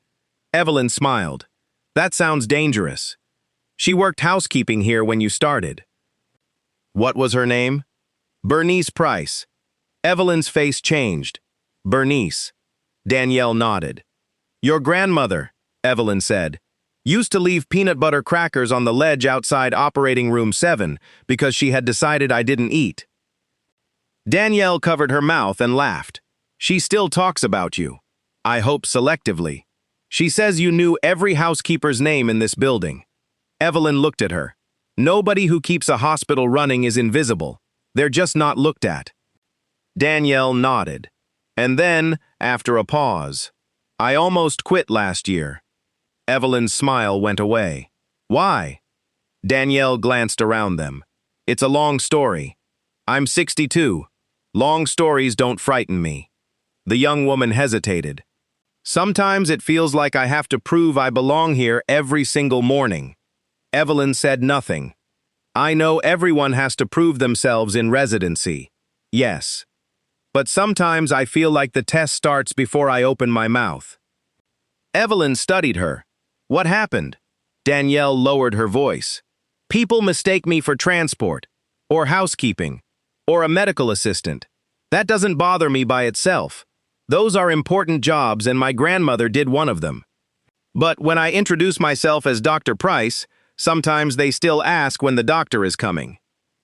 Evelyn smiled. "That sounds dangerous. She worked housekeeping here when you started." "What was her name?" "Bernice Price. Evelyn's face changed. Bernice. Danielle nodded. Your grandmother, Evelyn said, used to leave peanut butter crackers on the ledge outside operating room 7 because she had decided I didn't eat. Danielle covered her mouth and laughed. She still talks about you. I hope selectively. She says you knew every housekeeper's name in this building. Evelyn looked at her. Nobody who keeps a hospital running is invisible. They're just not looked at. Danielle nodded. And then, after a pause, I almost quit last year. Evelyn's smile went away. Why? Danielle glanced around them. It's a long story. I'm 62. Long stories don't frighten me. The young woman hesitated. Sometimes it feels like I have to prove I belong here every single morning. Evelyn said nothing. I know everyone has to prove themselves in residency. Yes. But sometimes I feel like the test starts before I open my mouth. Evelyn studied her. What happened? Danielle lowered her voice. People mistake me for transport, or housekeeping, or a medical assistant. That doesn't bother me by itself. Those are important jobs and my grandmother did one of them. But when I introduce myself as Dr. Price, sometimes they still ask when the doctor is coming.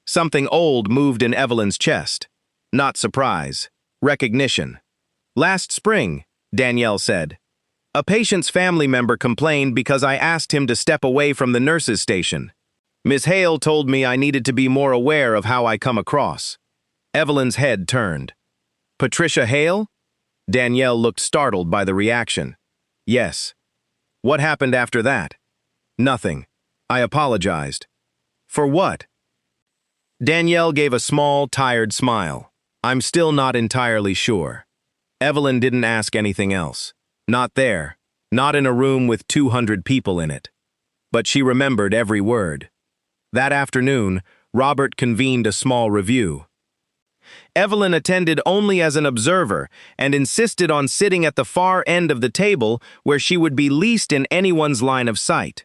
Something old moved in Evelyn's chest. Not surprise. Recognition. Last spring, Danielle said. A patient's family member complained because I asked him to step away from the nurse's station. Ms. Hale told me I needed to be more aware of how I come across. Evelyn's head turned. Patricia Hale? Danielle looked startled by the reaction. Yes. What happened after that? Nothing. I apologized. For what? Danielle gave a small, tired smile. I'm still not entirely sure. Evelyn didn't ask anything else. Not there. Not in a room with 200 people in it. But she remembered every word. That afternoon, Robert convened a small review. Evelyn attended only as an observer and insisted on sitting at the far end of the table where she would be least in anyone's line of sight.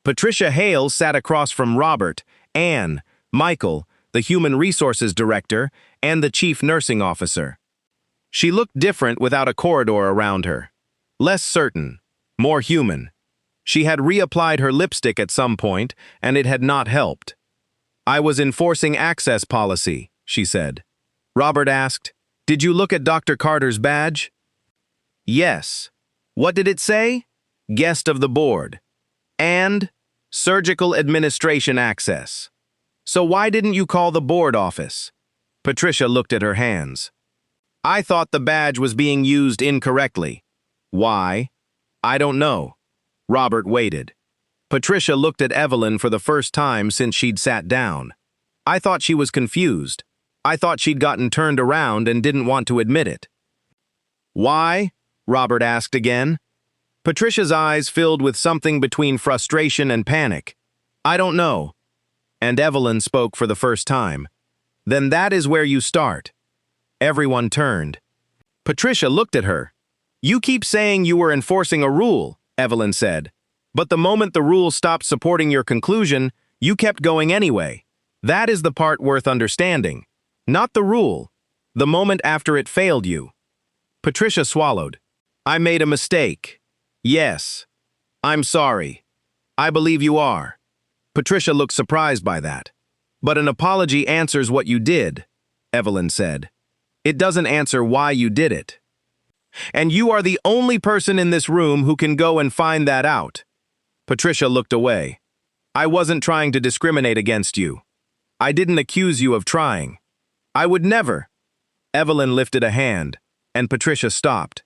Patricia Hale sat across from Robert, Anne, Michael, the Human Resources Director, and the Chief Nursing Officer. She looked different without a corridor around her. Less certain, more human. She had reapplied her lipstick at some point, and it had not helped. I was enforcing access policy, she said. Robert asked, Did you look at Dr. Carter's badge? Yes. What did it say? Guest of the board. And surgical administration access. So why didn't you call the board office? Patricia looked at her hands. I thought the badge was being used incorrectly. Why? I don't know. Robert waited. Patricia looked at Evelyn for the first time since she'd sat down. I thought she was confused. I thought she'd gotten turned around and didn't want to admit it. Why? Robert asked again. Patricia's eyes filled with something between frustration and panic. I don't know. And Evelyn spoke for the first time. Then that is where you start. Everyone turned. Patricia looked at her. You keep saying you were enforcing a rule, Evelyn said. But the moment the rule stopped supporting your conclusion, you kept going anyway. That is the part worth understanding. Not the rule. The moment after it failed you. Patricia swallowed. I made a mistake. Yes. I'm sorry. I believe you are. Patricia looked surprised by that. But an apology answers what you did, Evelyn said. It doesn't answer why you did it. And you are the only person in this room who can go and find that out. Patricia looked away. I wasn't trying to discriminate against you. I didn't accuse you of trying. I would never. Evelyn lifted a hand, and Patricia stopped.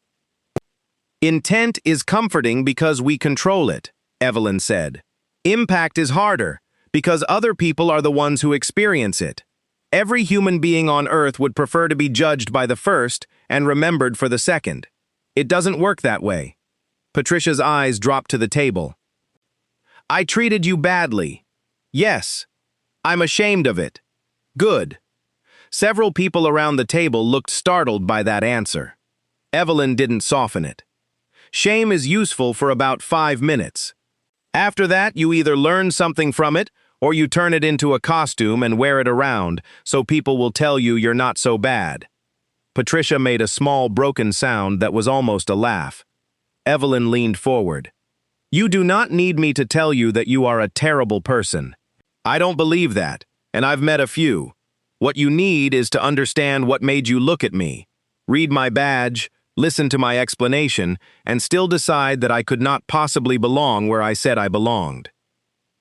Intent is comforting because we control it, Evelyn said. Impact is harder, because other people are the ones who experience it. Every human being on Earth would prefer to be judged by the first and remembered for the second. It doesn't work that way. Patricia's eyes dropped to the table. I treated you badly. Yes. I'm ashamed of it. Good. Several people around the table looked startled by that answer. Evelyn didn't soften it. Shame is useful for about 5 minutes. After that, you either learn something from it, or you turn it into a costume and wear it around so people will tell you you're not so bad. Patricia made a small, broken sound that was almost a laugh. Evelyn leaned forward. "You do not need me to tell you that you are a terrible person. I don't believe that, and I've met a few. What you need is to understand what made you look at me, read my badge, listen to my explanation, and still decide that I could not possibly belong where I said I belonged."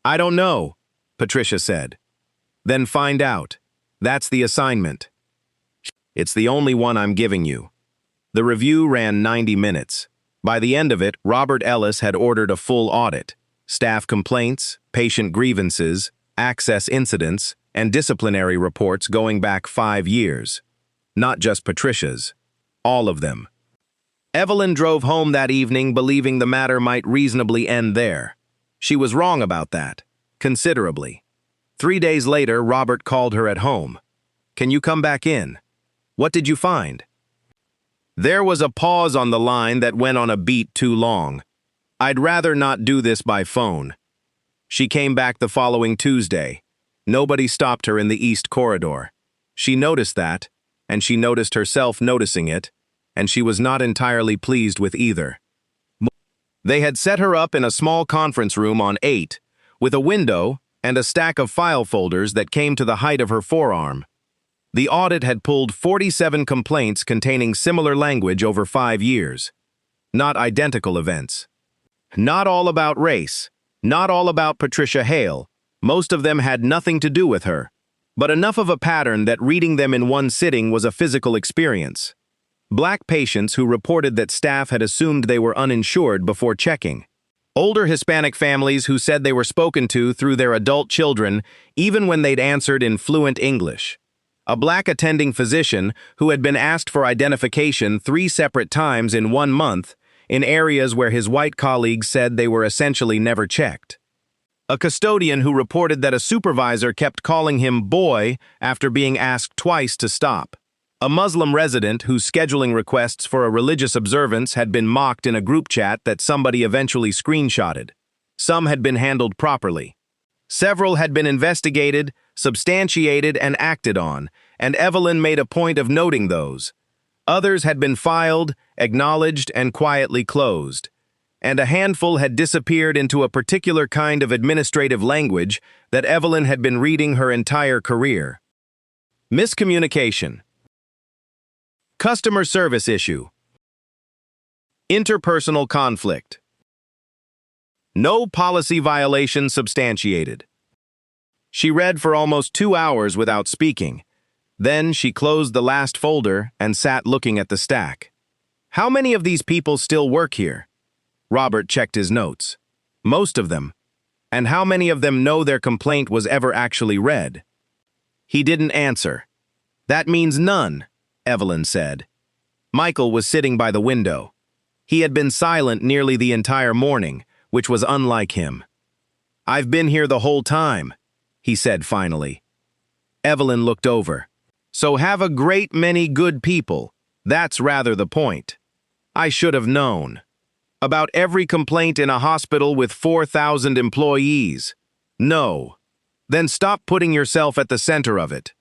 "I don't know," Patricia said. "Then find out. That's the assignment. It's the only one I'm giving you." The review ran 90 minutes. By the end of it, Robert Ellis had ordered a full audit: staff complaints, patient grievances, access incidents, and disciplinary reports going back 5 years. Not just Patricia's. All of them. Evelyn drove home that evening believing the matter might reasonably end there. She was wrong about that, considerably. 3 days later, Robert called her at home. "Can you come back in? What did you find?" There was a pause on the line that went on a beat too long. "I'd rather not do this by phone." She came back the following Tuesday. Nobody stopped her in the East Corridor. She noticed that, and she noticed herself noticing it, and she was not entirely pleased with either. They had set her up in a small conference room on 8, with a window and a stack of file folders that came to the height of her forearm. The audit had pulled 47 complaints containing similar language over 5 years. Not identical events. Not all about race. Not all about Patricia Hale. Most of them had nothing to do with her. But enough of a pattern that reading them in one sitting was a physical experience. Black patients who reported that staff had assumed they were uninsured before checking. Older Hispanic families who said they were spoken to through their adult children even when they'd answered in fluent English. A black attending physician who had been asked for identification 3 separate times in 1 month in areas where his white colleagues said they were essentially never checked. A custodian who reported that a supervisor kept calling him boy after being asked twice to stop. A Muslim resident whose scheduling requests for a religious observance had been mocked in a group chat that somebody eventually screenshotted. Some had been handled properly. Several had been investigated, substantiated, and acted on, and Evelyn made a point of noting those. Others had been filed, acknowledged, and quietly closed. And a handful had disappeared into a particular kind of administrative language that Evelyn had been reading her entire career. Miscommunication. Customer service issue. Interpersonal conflict. No policy violation substantiated. She read for almost 2 hours without speaking. Then she closed the last folder and sat looking at the stack. How many of these people still work here? Robert checked his notes. Most of them. And how many of them know their complaint was ever actually read? He didn't answer. "That means none," Evelyn said. Michael was sitting by the window. He had been silent nearly the entire morning, which was unlike him. "I've been here the whole time," he said finally. Evelyn looked over. "So have a great many good people. That's rather the point. I should have known. About every complaint in a hospital with 4,000 employees. No. Then stop putting yourself at the center of it.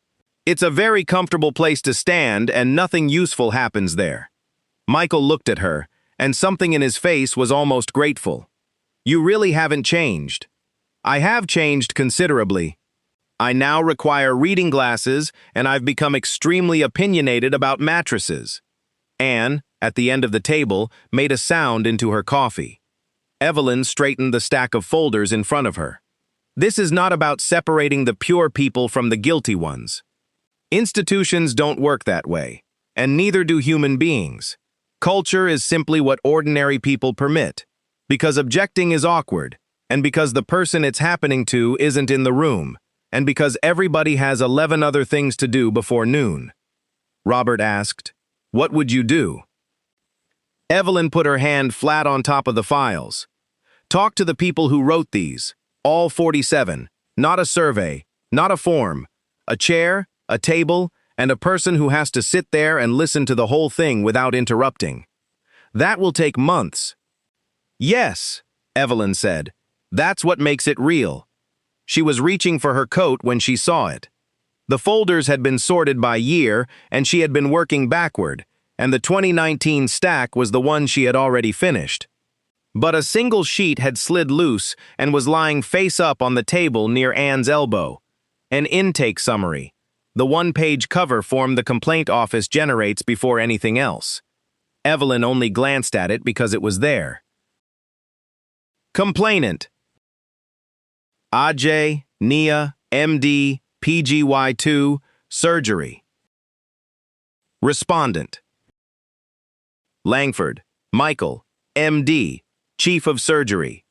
It's a very comfortable place to stand and nothing useful happens there." Michael looked at her, and something in his face was almost grateful. "You really haven't changed." "I have changed considerably. I now require reading glasses, and I've become extremely opinionated about mattresses." Anne, at the end of the table, made a sound into her coffee. Evelyn straightened the stack of folders in front of her. "This is not about separating the pure people from the guilty ones. Institutions don't work that way, and neither do human beings. Culture is simply what ordinary people permit, because objecting is awkward, and because the person it's happening to isn't in the room, and because everybody has 11 other things to do before noon." Robert asked, "What would you do?" Evelyn put her hand flat on top of the files. "Talk to the people who wrote these, all 47, not a survey, not a form, a chair, a table, and a person who has to sit there and listen to the whole thing without interrupting. That will take months." "Yes," Evelyn said. "That's what makes it real." She was reaching for her coat when she saw it. The folders had been sorted by year, and she had been working backward, and the 2019 stack was the one she had already finished. But a single sheet had slid loose and was lying face up on the table near Anne's elbow. An intake summary. The one-page cover form the complaint office generates before anything else. Evelyn only glanced at it because it was there. Complainant: Ajay, Nia, MD, PGY2, surgery. Respondent: Langford, Michael, MD, Chief of Surgery.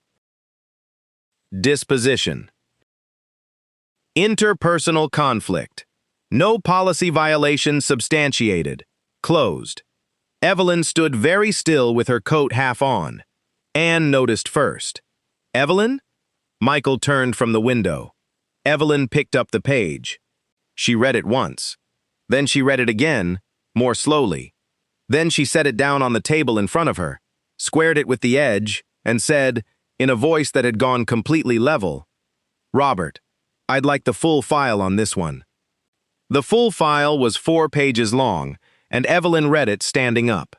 Disposition: Interpersonal conflict. No policy violation substantiated. Closed. Evelyn stood very still with her coat half on. Anne noticed first. Evelyn? Michael turned from the window. Evelyn picked up the page. She read it once. Then she read it again, more slowly. Then she set it down on the table in front of her, squared it with the edge, and said, in a voice that had gone completely level, "Robert, I'd like the full file on this one." The full file was 4 pages long, and Evelyn read it standing up.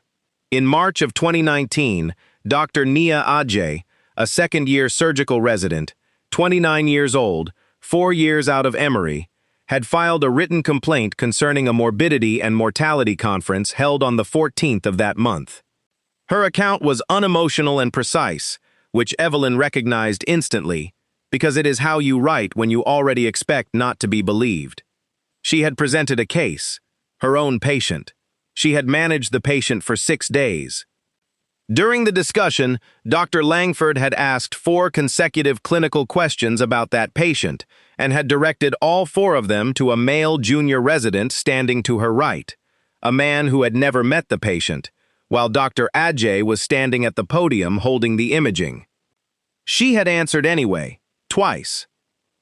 In March of 2019, Dr. Nia Ajay, a second-year surgical resident, 29 years old, 4 years out of Emory, had filed a written complaint concerning a morbidity and mortality conference held on the 14th of that month. Her account was unemotional and precise, which Evelyn recognized instantly, because it is how you write when you already expect not to be believed. She had presented a case, her own patient. She had managed the patient for 6 days. During the discussion, Dr. Langford had asked 4 consecutive clinical questions about that patient and had directed all 4 of them to a male junior resident standing to her right, a man who had never met the patient, while Dr. Ajay was standing at the podium holding the imaging. She had answered anyway, twice.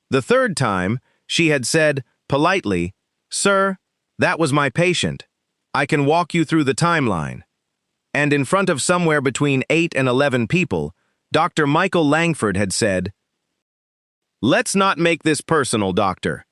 The 3rd time, she had said, politely, "Sir, that was my patient. I can walk you through the timeline." And in front of somewhere between 8 and 11 people, Dr. Michael Langford had said, "Let's not make this personal, doctor."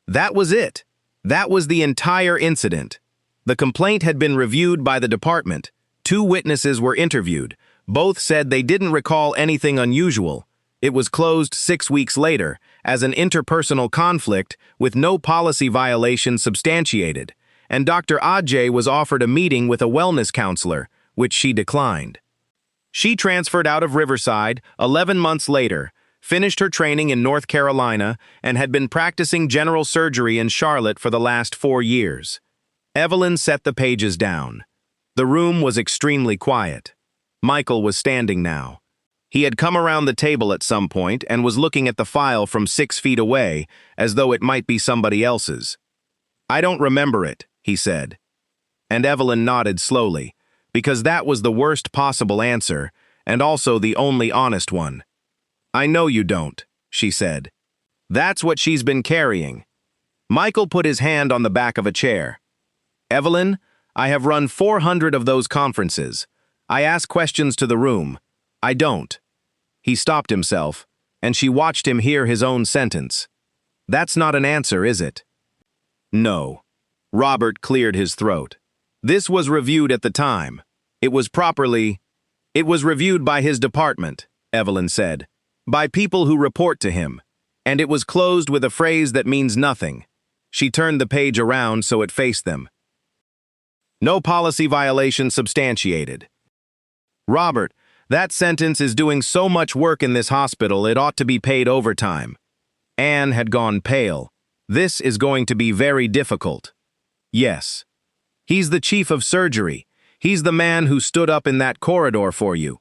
That was it. That was the entire incident. The complaint had been reviewed by the department. 2 witnesses were interviewed. Both said they didn't recall anything unusual. It was closed 6 weeks later as an interpersonal conflict with no policy violation substantiated, and Dr. Ajay was offered a meeting with a wellness counselor, which she declined. She transferred out of Riverside 11 months later, finished her training in North Carolina, and had been practicing general surgery in Charlotte for the last 4 years. Evelyn set the pages down. The room was extremely quiet. Michael was standing now. He had come around the table at some point and was looking at the file from 6 feet away, as though it might be somebody else's. "I don't remember it," he said. And Evelyn nodded slowly, because that was the worst possible answer, and also the only honest one. "I know you don't," she said. "That's what she's been carrying." Michael put his hand on the back of a chair. "Evelyn, I have run 400 of those conferences. I ask questions to the room. I don't." He stopped himself, and she watched him hear his own sentence. "That's not an answer, is it?" "No." Robert cleared his throat. "This was reviewed at the time. It was reviewed by his department," Evelyn said, "by people who report to him, and it was closed with a phrase that means nothing." She turned the page around so it faced them. "No policy violation substantiated." "Robert, that sentence is doing so much work in this hospital it ought to be paid overtime." Anne had gone pale. "This is going to be very difficult." "Yes. He's the chief of surgery. He's the man who stood up in that corridor for you.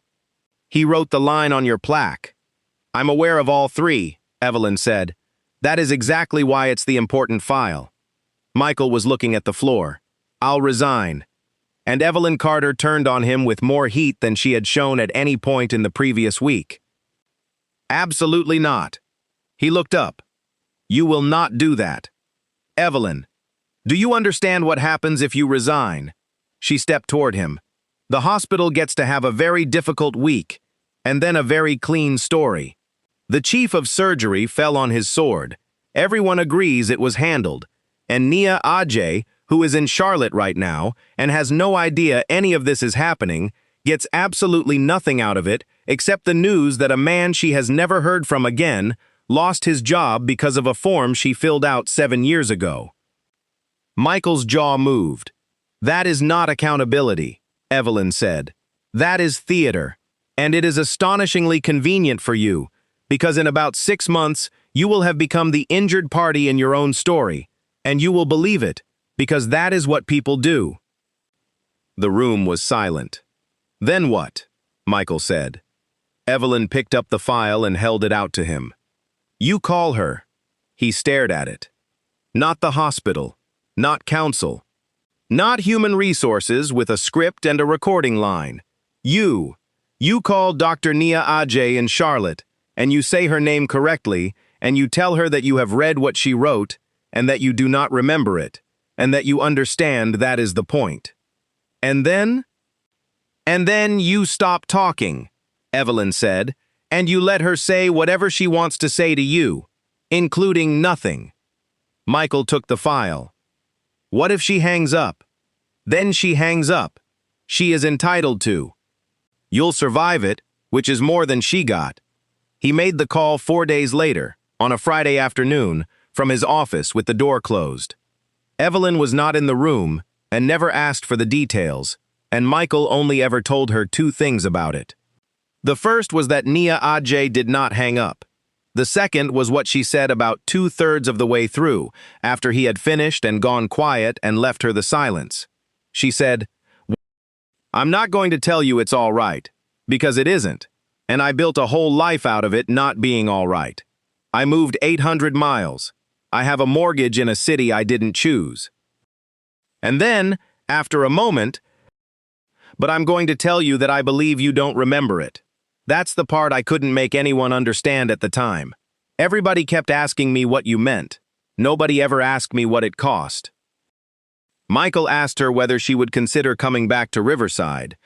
He wrote the line on your plaque." "I'm aware of all 3, Evelyn said. "That is exactly why it's the important file." Michael was looking at the floor. "I'll resign." And Evelyn Carter turned on him with more heat than she had shown at any point in the previous week. "Absolutely not." He looked up. "You will not do that. Evelyn, do you understand what happens if you resign?" She stepped toward him. "The hospital gets to have a very difficult week, and then a very clean story." The chief of surgery fell on his sword. Everyone agrees it was handled, and Nia Ajay, who is in Charlotte right now and has no idea any of this is happening, gets absolutely nothing out of it except the news that a man she has never heard from again lost his job because of a form she filled out 7 years ago. Michael's jaw moved. "That is not accountability," Evelyn said. "That is theater, and it is astonishingly convenient for you, because in about 6 months you will have become the injured party in your own story, and you will believe it, because that is what people do." The room was silent. "Then what?" Michael said. Evelyn picked up the file and held it out to him. "You call her." He stared at it. "Not the hospital, not counsel, not human resources with a script and a recording line. You call Dr. Nia Ajay in Charlotte, and you say her name correctly, and you tell her that you have read what she wrote, and that you do not remember it, and that you understand that is the point. And then you stop talking," Evelyn said, "and you let her say whatever she wants to say to you, including nothing." Michael took the file. "What if she hangs up?" "Then she hangs up. She is entitled to. You'll survive it, which is more than she got." He made the call 4 days later, on a Friday afternoon, from his office with the door closed. Evelyn was not in the room and never asked for the details, and Michael only ever told her 2 things about it. The first was that Nia Ajay did not hang up. The second was what she said about 2/3 of the way through, after he had finished and gone quiet and left her the silence. She said, "I'm not going to tell you it's all right, because it isn't, and I built a whole life out of it not being all right. I moved 800 miles. I have a mortgage in a city I didn't choose." And then, after a moment, "But I'm going to tell you that I believe you don't remember it. That's the part I couldn't make anyone understand at the time. Everybody kept asking me what you meant. Nobody ever asked me what it cost." Michael asked her whether she would consider coming back to Riverside.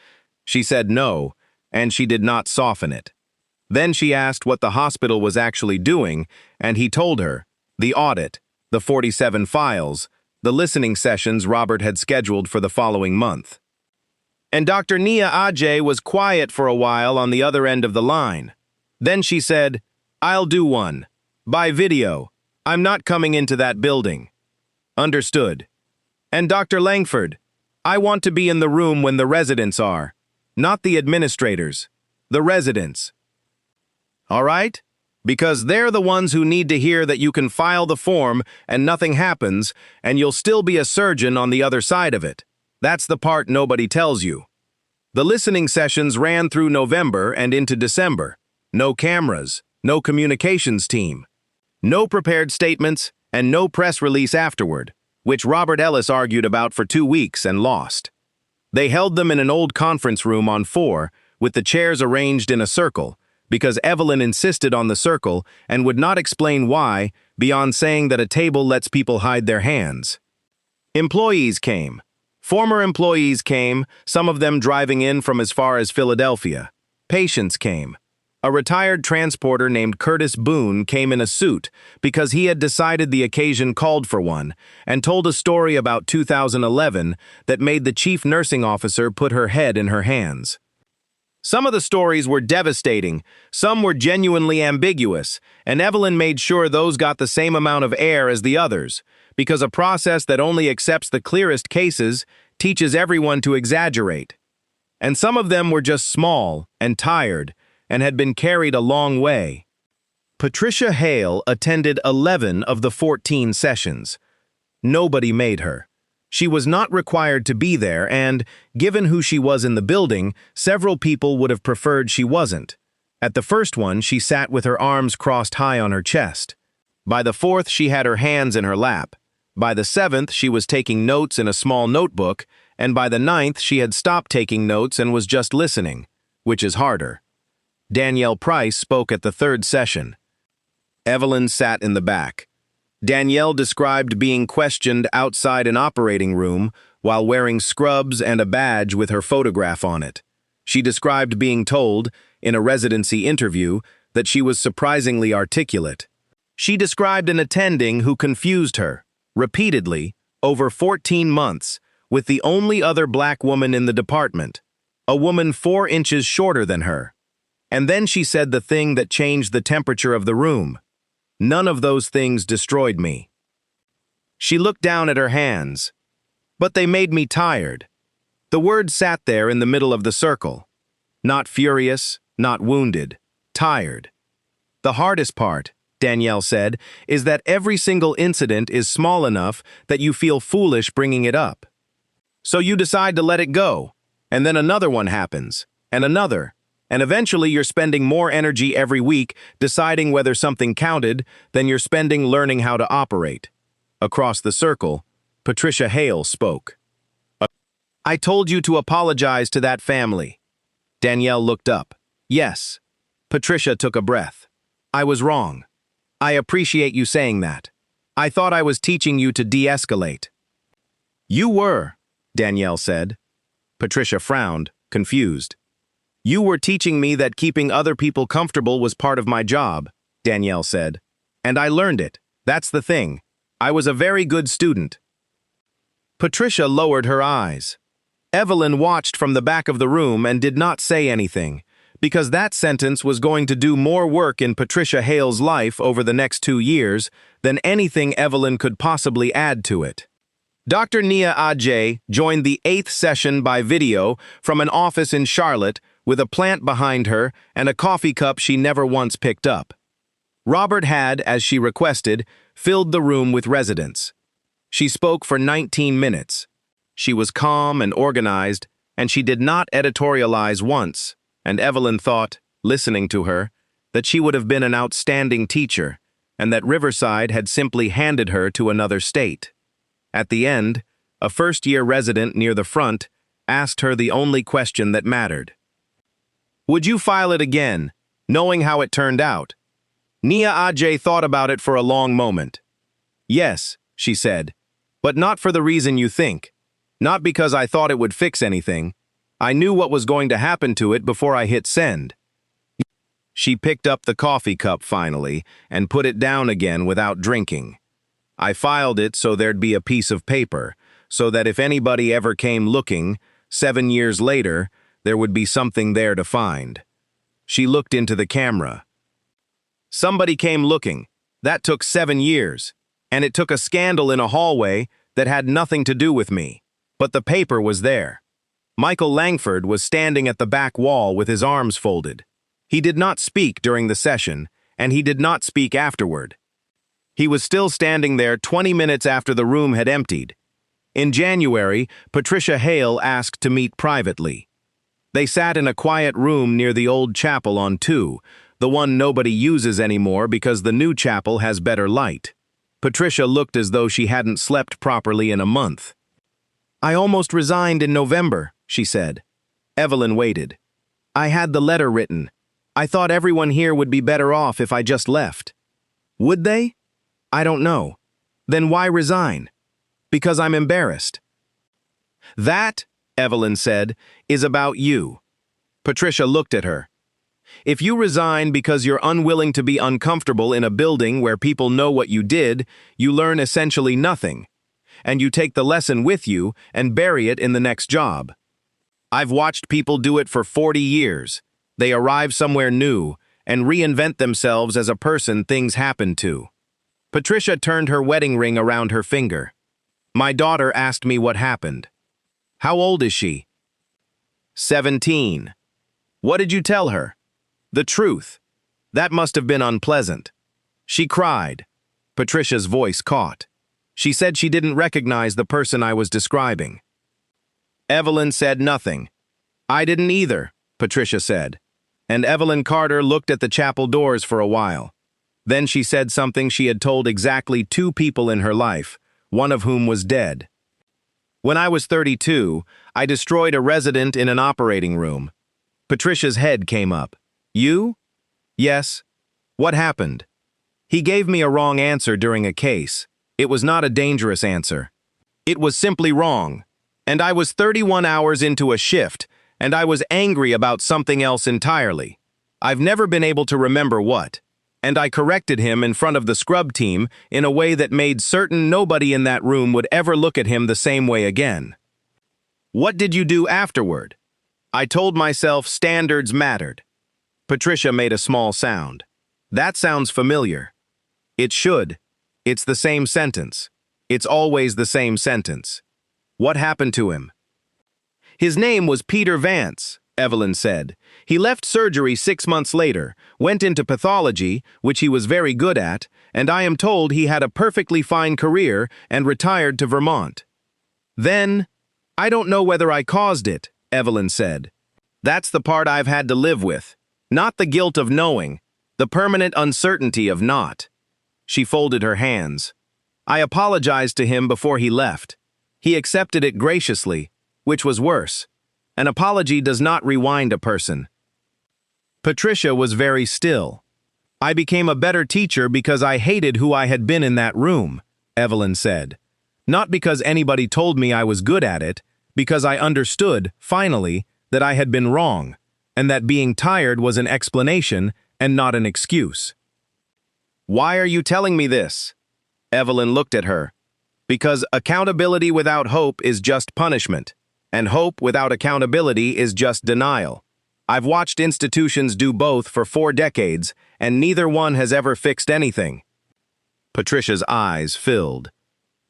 She said no, and she did not soften it. Then she asked what the hospital was actually doing, and he told her, the audit, the 47 files, the listening sessions Robert had scheduled for the following month. And Dr. Nia Ajay was quiet for a while on the other end of the line. Then she said, "I'll do one. By video. I'm not coming into that building." "Understood." "And Dr. Langford, I want to be in the room when the residents are. Not the administrators. The residents. All right? Because they're the ones who need to hear that you can file the form and nothing happens, and you'll still be a surgeon on the other side of it. That's the part nobody tells you." The listening sessions ran through November and into December. No cameras, no communications team, no prepared statements, and no press release afterward, which Robert Ellis argued about for 2 weeks and lost. They held them in an old conference room on 4, with the chairs arranged in a circle, because Evelyn insisted on the circle and would not explain why, beyond saying that a table lets people hide their hands. Employees came. Former employees came, some of them driving in from as far as Philadelphia. Patients came. A retired transporter named Curtis Boone came in a suit because he had decided the occasion called for one, and told a story about 2011 that made the chief nursing officer put her head in her hands. Some of the stories were devastating, some were genuinely ambiguous, and Evelyn made sure those got the same amount of air as the others, because a process that only accepts the clearest cases teaches everyone to exaggerate. And some of them were just small and tired, and had been carried a long way. Patricia Hale attended 11 of the 14 sessions. Nobody made her. She was not required to be there, and, given who she was in the building, several people would have preferred she wasn't. At the first one, she sat with her arms crossed high on her chest. By the 4th, she had her hands in her lap. By the 7th, she was taking notes in a small notebook, and by the 9th, she had stopped taking notes and was just listening, which is harder. Danielle Price spoke at the 3rd session. Evelyn sat in the back. Danielle described being questioned outside an operating room while wearing scrubs and a badge with her photograph on it. She described being told, in a residency interview, that she was surprisingly articulate. She described an attending who confused her, repeatedly, over 14 months, with the only other black woman in the department, a woman 4 inches shorter than her. And then she said the thing that changed the temperature of the room. None of those things destroyed me. She looked down at her hands. But they made me tired. The word sat there in the middle of the circle. Not furious, not wounded, tired. The hardest part, Danielle said, is that every single incident is small enough that you feel foolish bringing it up. So you decide to let it go, and then another one happens, and another, and eventually you're spending more energy every week deciding whether something counted than you're spending learning how to operate. Across the circle, Patricia Hale spoke. I told you to apologize to that family. Danielle looked up. Yes. Patricia took a breath. I was wrong. I appreciate you saying that. I thought I was teaching you to de-escalate. You were, Danielle said. Patricia frowned, confused. You were teaching me that keeping other people comfortable was part of my job, Danielle said. And I learned it. That's the thing. I was a very good student. Patricia lowered her eyes. Evelyn watched from the back of the room and did not say anything, because that sentence was going to do more work in Patricia Hale's life over the next 2 years than anything Evelyn could possibly add to it. Dr. Nia Ajay joined the 8th session by video from an office in Charlotte with a plant behind her and a coffee cup she never once picked up. Robert had, as she requested, filled the room with residents. She spoke for 19 minutes. She was calm and organized, and she did not editorialize once, and Evelyn thought, listening to her, that she would have been an outstanding teacher, and that Riverside had simply handed her to another state. At the end, a first-year resident near the front asked her the only question that mattered. Would you file it again, knowing how it turned out? Nia Ajay thought about it for a long moment. Yes, she said, but not for the reason you think. Not because I thought it would fix anything. I knew what was going to happen to it before I hit send. She picked up the coffee cup finally and put it down again without drinking. I filed it so there'd be a piece of paper, so that if anybody ever came looking, 7 years later, there would be something there to find. She looked into the camera. Somebody came looking. That took 7 years. And it took a scandal in a hallway that had nothing to do with me. But the paper was there. Michael Langford was standing at the back wall with his arms folded. He did not speak during the session, and he did not speak afterward. He was still standing there 20 minutes after the room had emptied. In January, Patricia Hale asked to meet privately. They sat in a quiet room near the old chapel on 2, the one nobody uses anymore because the new chapel has better light. Patricia looked as though she hadn't slept properly in a month. I almost resigned in November, she said. Evelyn waited. I had the letter written. I thought everyone here would be better off if I just left. Would they? I don't know. Then why resign? Because I'm embarrassed. That, Evelyn said, is about you. Patricia looked at her. If you resign because you're unwilling to be uncomfortable in a building where people know what you did, you learn essentially nothing. And you take the lesson with you and bury it in the next job. I've watched people do it for 40 years. They arrive somewhere new and reinvent themselves as a person things happen to. Patricia turned her wedding ring around her finger. My daughter asked me what happened. How old is she? 17. What did you tell her? The truth. That must have been unpleasant. She cried. Patricia's voice caught. She said she didn't recognize the person I was describing. Evelyn said nothing. I didn't either, Patricia said. And Evelyn Carter looked at the chapel doors for a while. Then she said something she had told exactly 2 people in her life, one of whom was dead. When I was 32, I destroyed a resident in an operating room. Patricia's head came up. You? Yes. What happened? He gave me a wrong answer during a case. It was not a dangerous answer. It was simply wrong. And I was 31 hours into a shift, and I was angry about something else entirely. I've never been able to remember what. and I corrected him in front of the scrub team in a way that made certain nobody in that room would ever look at him the same way again. What did you do afterward? I told myself standards mattered. Patricia made a small sound. That sounds familiar. It should. It's the same sentence. It's always the same sentence. What happened to him? His name was Peter Vance, Evelyn said. He left surgery 6 months later, went into pathology, which he was very good at, and I am told he had a perfectly fine career and retired to Vermont. Then, I don't know whether I caused it, Evelyn said. That's the part I've had to live with. Not the guilt of knowing, the permanent uncertainty of not. She folded her hands. I apologized to him before he left. He accepted it graciously, which was worse. An apology does not rewind a person. Patricia was very still. I became a better teacher because I hated who I had been in that room, Evelyn said. Not because anybody told me I was good at it, because I understood, finally, that I had been wrong, and that being tired was an explanation and not an excuse. Why are you telling me this? Evelyn looked at her. Because accountability without hope is just punishment, and hope without accountability is just denial. I've watched institutions do both for 4 decades, and neither one has ever fixed anything. Patricia's eyes filled.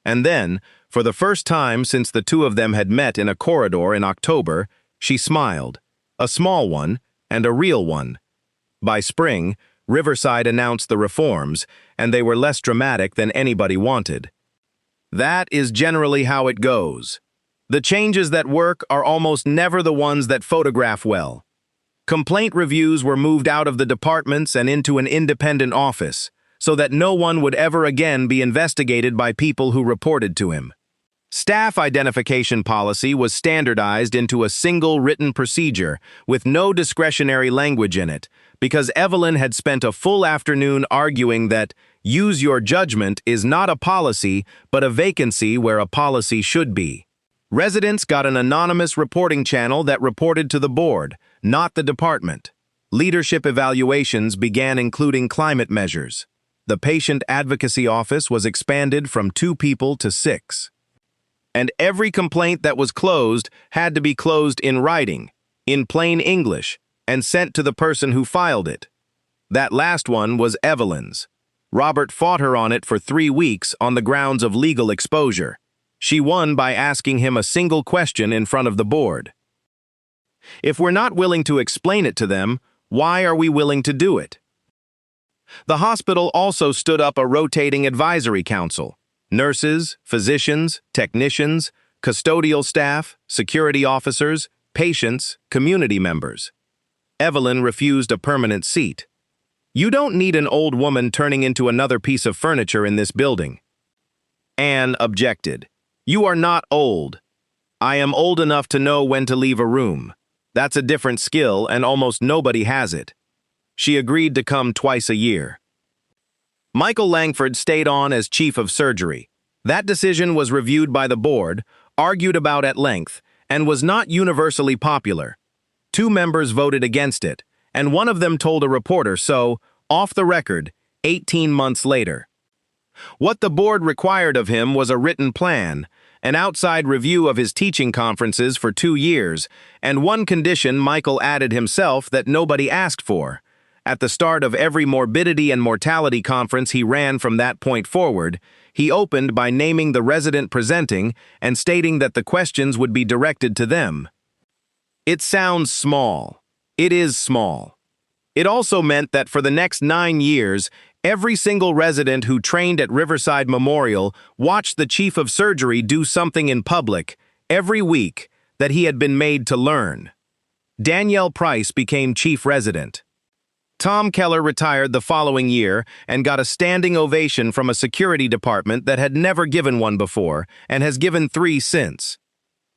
And then, for the first time since the two of them had met in a corridor in October, she smiled. A small one, and a real one. By spring, Riverside announced the reforms, and they were less dramatic than anybody wanted. That is generally how it goes. The changes that work are almost never the ones that photograph well. Complaint reviews were moved out of the departments and into an independent office, so that no one would ever again be investigated by people who reported to him. Staff identification policy was standardized into a single written procedure with no discretionary language in it, because Evelyn had spent a full afternoon arguing that use your judgment is not a policy, but a vacancy where a policy should be. Residents got an anonymous reporting channel that reported to the board, not the department. Leadership evaluations began including climate measures. The patient advocacy office was expanded from 2 people to 6. And every complaint that was closed had to be closed in writing, in plain English, and sent to the person who filed it. That last one was Evelyn's. Robert fought her on it for 3 weeks on the grounds of legal exposure. She won by asking him a single question in front of the board. If we're not willing to explain it to them, why are we willing to do it? The hospital also stood up a rotating advisory council. Nurses, physicians, technicians, custodial staff, security officers, patients, community members. Evelyn refused a permanent seat. You don't need an old woman turning into another piece of furniture in this building. Anne objected. You are not old. I am old enough to know when to leave a room. That's a different skill, and almost nobody has it. She agreed to come twice a year. Michael Langford stayed on as chief of surgery. That decision was reviewed by the board, argued about at length, and was not universally popular. 2 members voted against it, and one of them told a reporter so, off the record, 18 months later. What the board required of him was a written plan, an outside review of his teaching conferences for 2 years, and one condition Michael added himself that nobody asked for. At the start of every morbidity and mortality conference he ran from that point forward, he opened by naming the resident presenting and stating that the questions would be directed to them. It sounds small. It is small. It also meant that for the next 9 years, every single resident who trained at Riverside Memorial watched the chief of surgery do something in public, every week, that he had been made to learn. Danielle Price became chief resident. Tom Keller retired the following year and got a standing ovation from a security department that had never given one before and has given 3 since.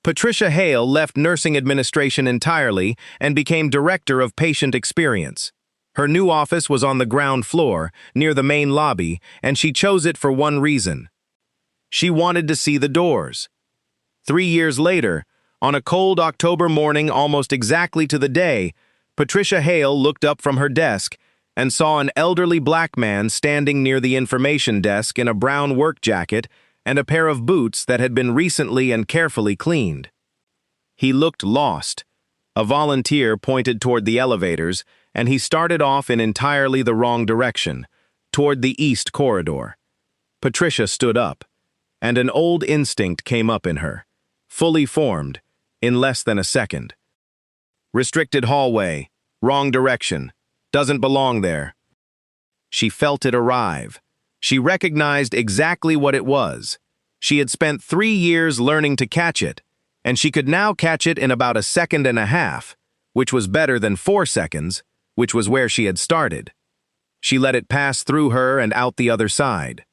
Patricia Hale left nursing administration entirely and became director of patient experience. Her new office was on the ground floor, near the main lobby, and she chose it for one reason. She wanted to see the doors. 3 years later, on a cold October morning almost exactly to the day, Patricia Hale looked up from her desk and saw an elderly black man standing near the information desk in a brown work jacket and a pair of boots that had been recently and carefully cleaned. He looked lost. A volunteer pointed toward the elevators, and he started off in entirely the wrong direction, toward the east corridor. Patricia stood up, and an old instinct came up in her, fully formed, in less than a second. Restricted hallway, wrong direction, doesn't belong there. She felt it arrive. She recognized exactly what it was. She had spent 3 years learning to catch it, and she could now catch it in about a second and a half, which was better than 4 seconds, which was where she had started. She let it pass through her and out the other side.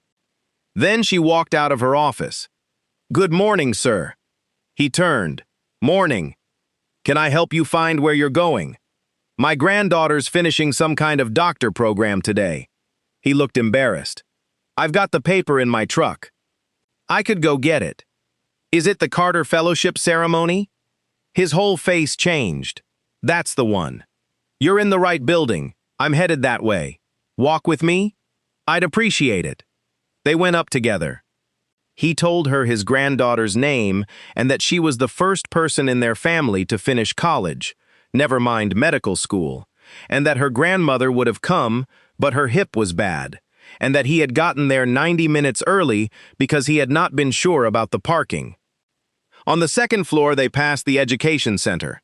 Then she walked out of her office. "Good morning, sir." He turned. "Morning. Can I help you find where you're going? My granddaughter's finishing some kind of doctor program today." He looked embarrassed. "I've got the paper in my truck. I could go get it. Is it the Carter Fellowship ceremony?" His whole face changed. "That's the one. You're in the right building. I'm headed that way. Walk with me? I'd appreciate it." They went up together. He told her his granddaughter's name and that she was the first person in their family to finish college, never mind medical school, and that her grandmother would have come, but her hip was bad, and that he had gotten there 90 minutes early because he had not been sure about the parking. On the second floor, they passed the education center.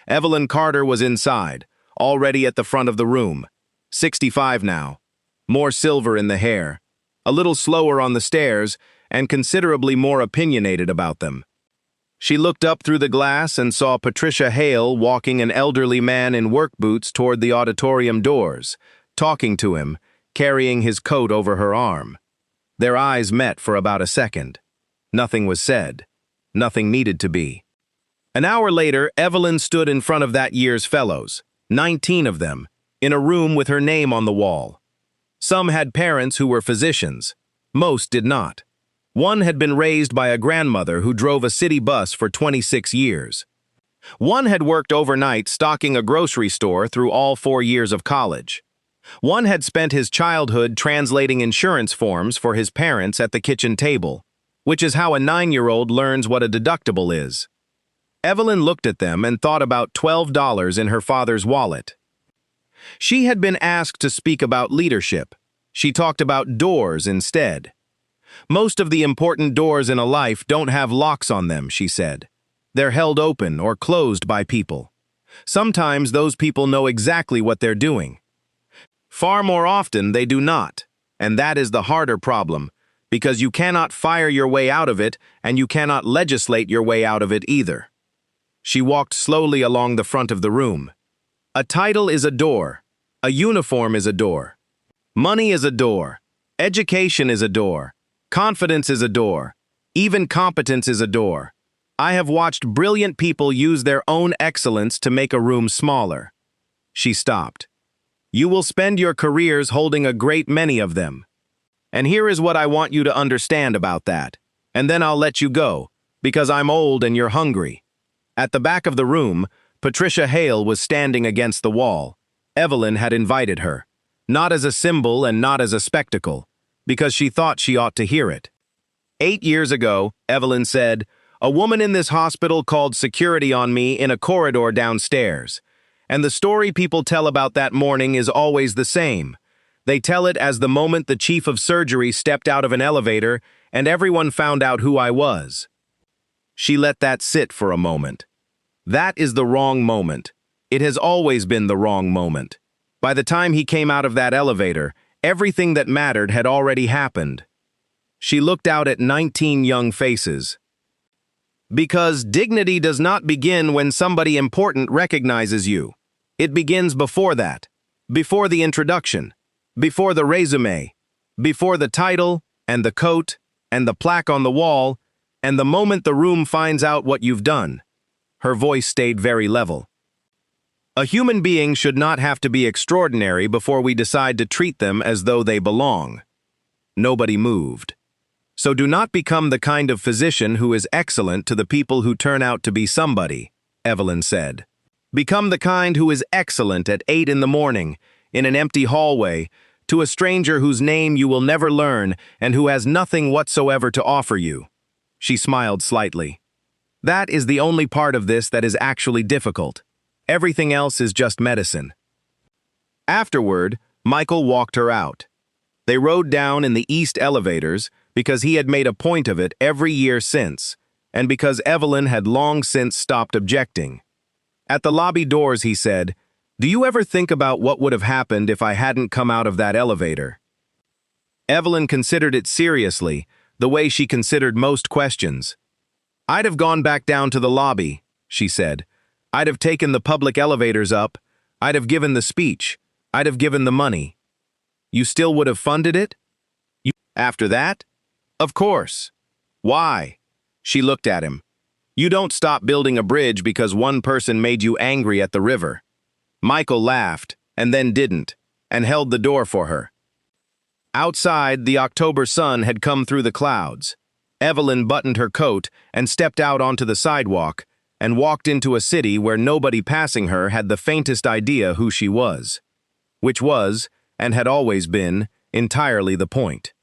Evelyn Carter was inside, already at the front of the room. 65 now. More silver in the hair. A little slower on the stairs, and considerably more opinionated about them. She looked up through the glass and saw Patricia Hale walking an elderly man in work boots toward the auditorium doors, talking to him, carrying his coat over her arm. Their eyes met for about a second. Nothing was said. Nothing needed to be. An hour later, Evelyn stood in front of that year's fellows, 19 of them, in a room with her name on the wall. Some had parents who were physicians. Most did not. One had been raised by a grandmother who drove a city bus for 26 years. One had worked overnight stocking a grocery store through all 4 years of college. One had spent his childhood translating insurance forms for his parents at the kitchen table, which is how a 9-year-old learns what a deductible is. Evelyn looked at them and thought about $12 in her father's wallet. She had been asked to speak about leadership. She talked about doors instead. Most of the important doors in a life don't have locks on them, she said. They're held open or closed by people. Sometimes those people know exactly what they're doing. Far more often, they do not, and that is the harder problem, because you cannot fire your way out of it, and you cannot legislate your way out of it either. She walked slowly along the front of the room. A title is a door. A uniform is a door. Money is a door. Education is a door. Confidence is a door. Even competence is a door. I have watched brilliant people use their own excellence to make a room smaller. She stopped. You will spend your careers holding a great many of them. And here is what I want you to understand about that. And then I'll let you go, because I'm old and you're hungry. At the back of the room, Patricia Hale was standing against the wall. Evelyn had invited her, not as a symbol and not as a spectacle, because she thought she ought to hear it. 8 years ago, Evelyn said, a woman in this hospital called security on me in a corridor downstairs. And the story people tell about that morning is always the same. They tell it as the moment the chief of surgery stepped out of an elevator and everyone found out who I was. She let that sit for a moment. That is the wrong moment. It has always been the wrong moment. By the time he came out of that elevator, everything that mattered had already happened. She looked out at 19 young faces. Because dignity does not begin when somebody important recognizes you. It begins before that, before the introduction, before the resume, before the title and the coat and the plaque on the wall, and the moment the room finds out what you've done. Her voice stayed very level. A human being should not have to be extraordinary before we decide to treat them as though they belong. Nobody moved. So do not become the kind of physician who is excellent to the people who turn out to be somebody, Evelyn said. Become the kind who is excellent at 8 in the morning, in an empty hallway, to a stranger whose name you will never learn and who has nothing whatsoever to offer you. She smiled slightly. That is the only part of this that is actually difficult. Everything else is just medicine. Afterward, Michael walked her out. They rode down in the east elevators because he had made a point of it every year since, and because Evelyn had long since stopped objecting. At the lobby doors, he said, "Do you ever think about what would have happened if I hadn't come out of that elevator?" Evelyn considered it seriously, the way she considered most questions. "I'd have gone back down to the lobby," she said. "I'd have taken the public elevators up. I'd have given the speech. I'd have given the money." "You still would have funded it?" "After that?" "Of course." "Why?" She looked at him. "You don't stop building a bridge because one person made you angry at the river." Michael laughed, and then didn't, and held the door for her. Outside, the October sun had come through the clouds. Evelyn buttoned her coat and stepped out onto the sidewalk and walked into a city where nobody passing her had the faintest idea who she was. Which was, and had always been, entirely the point.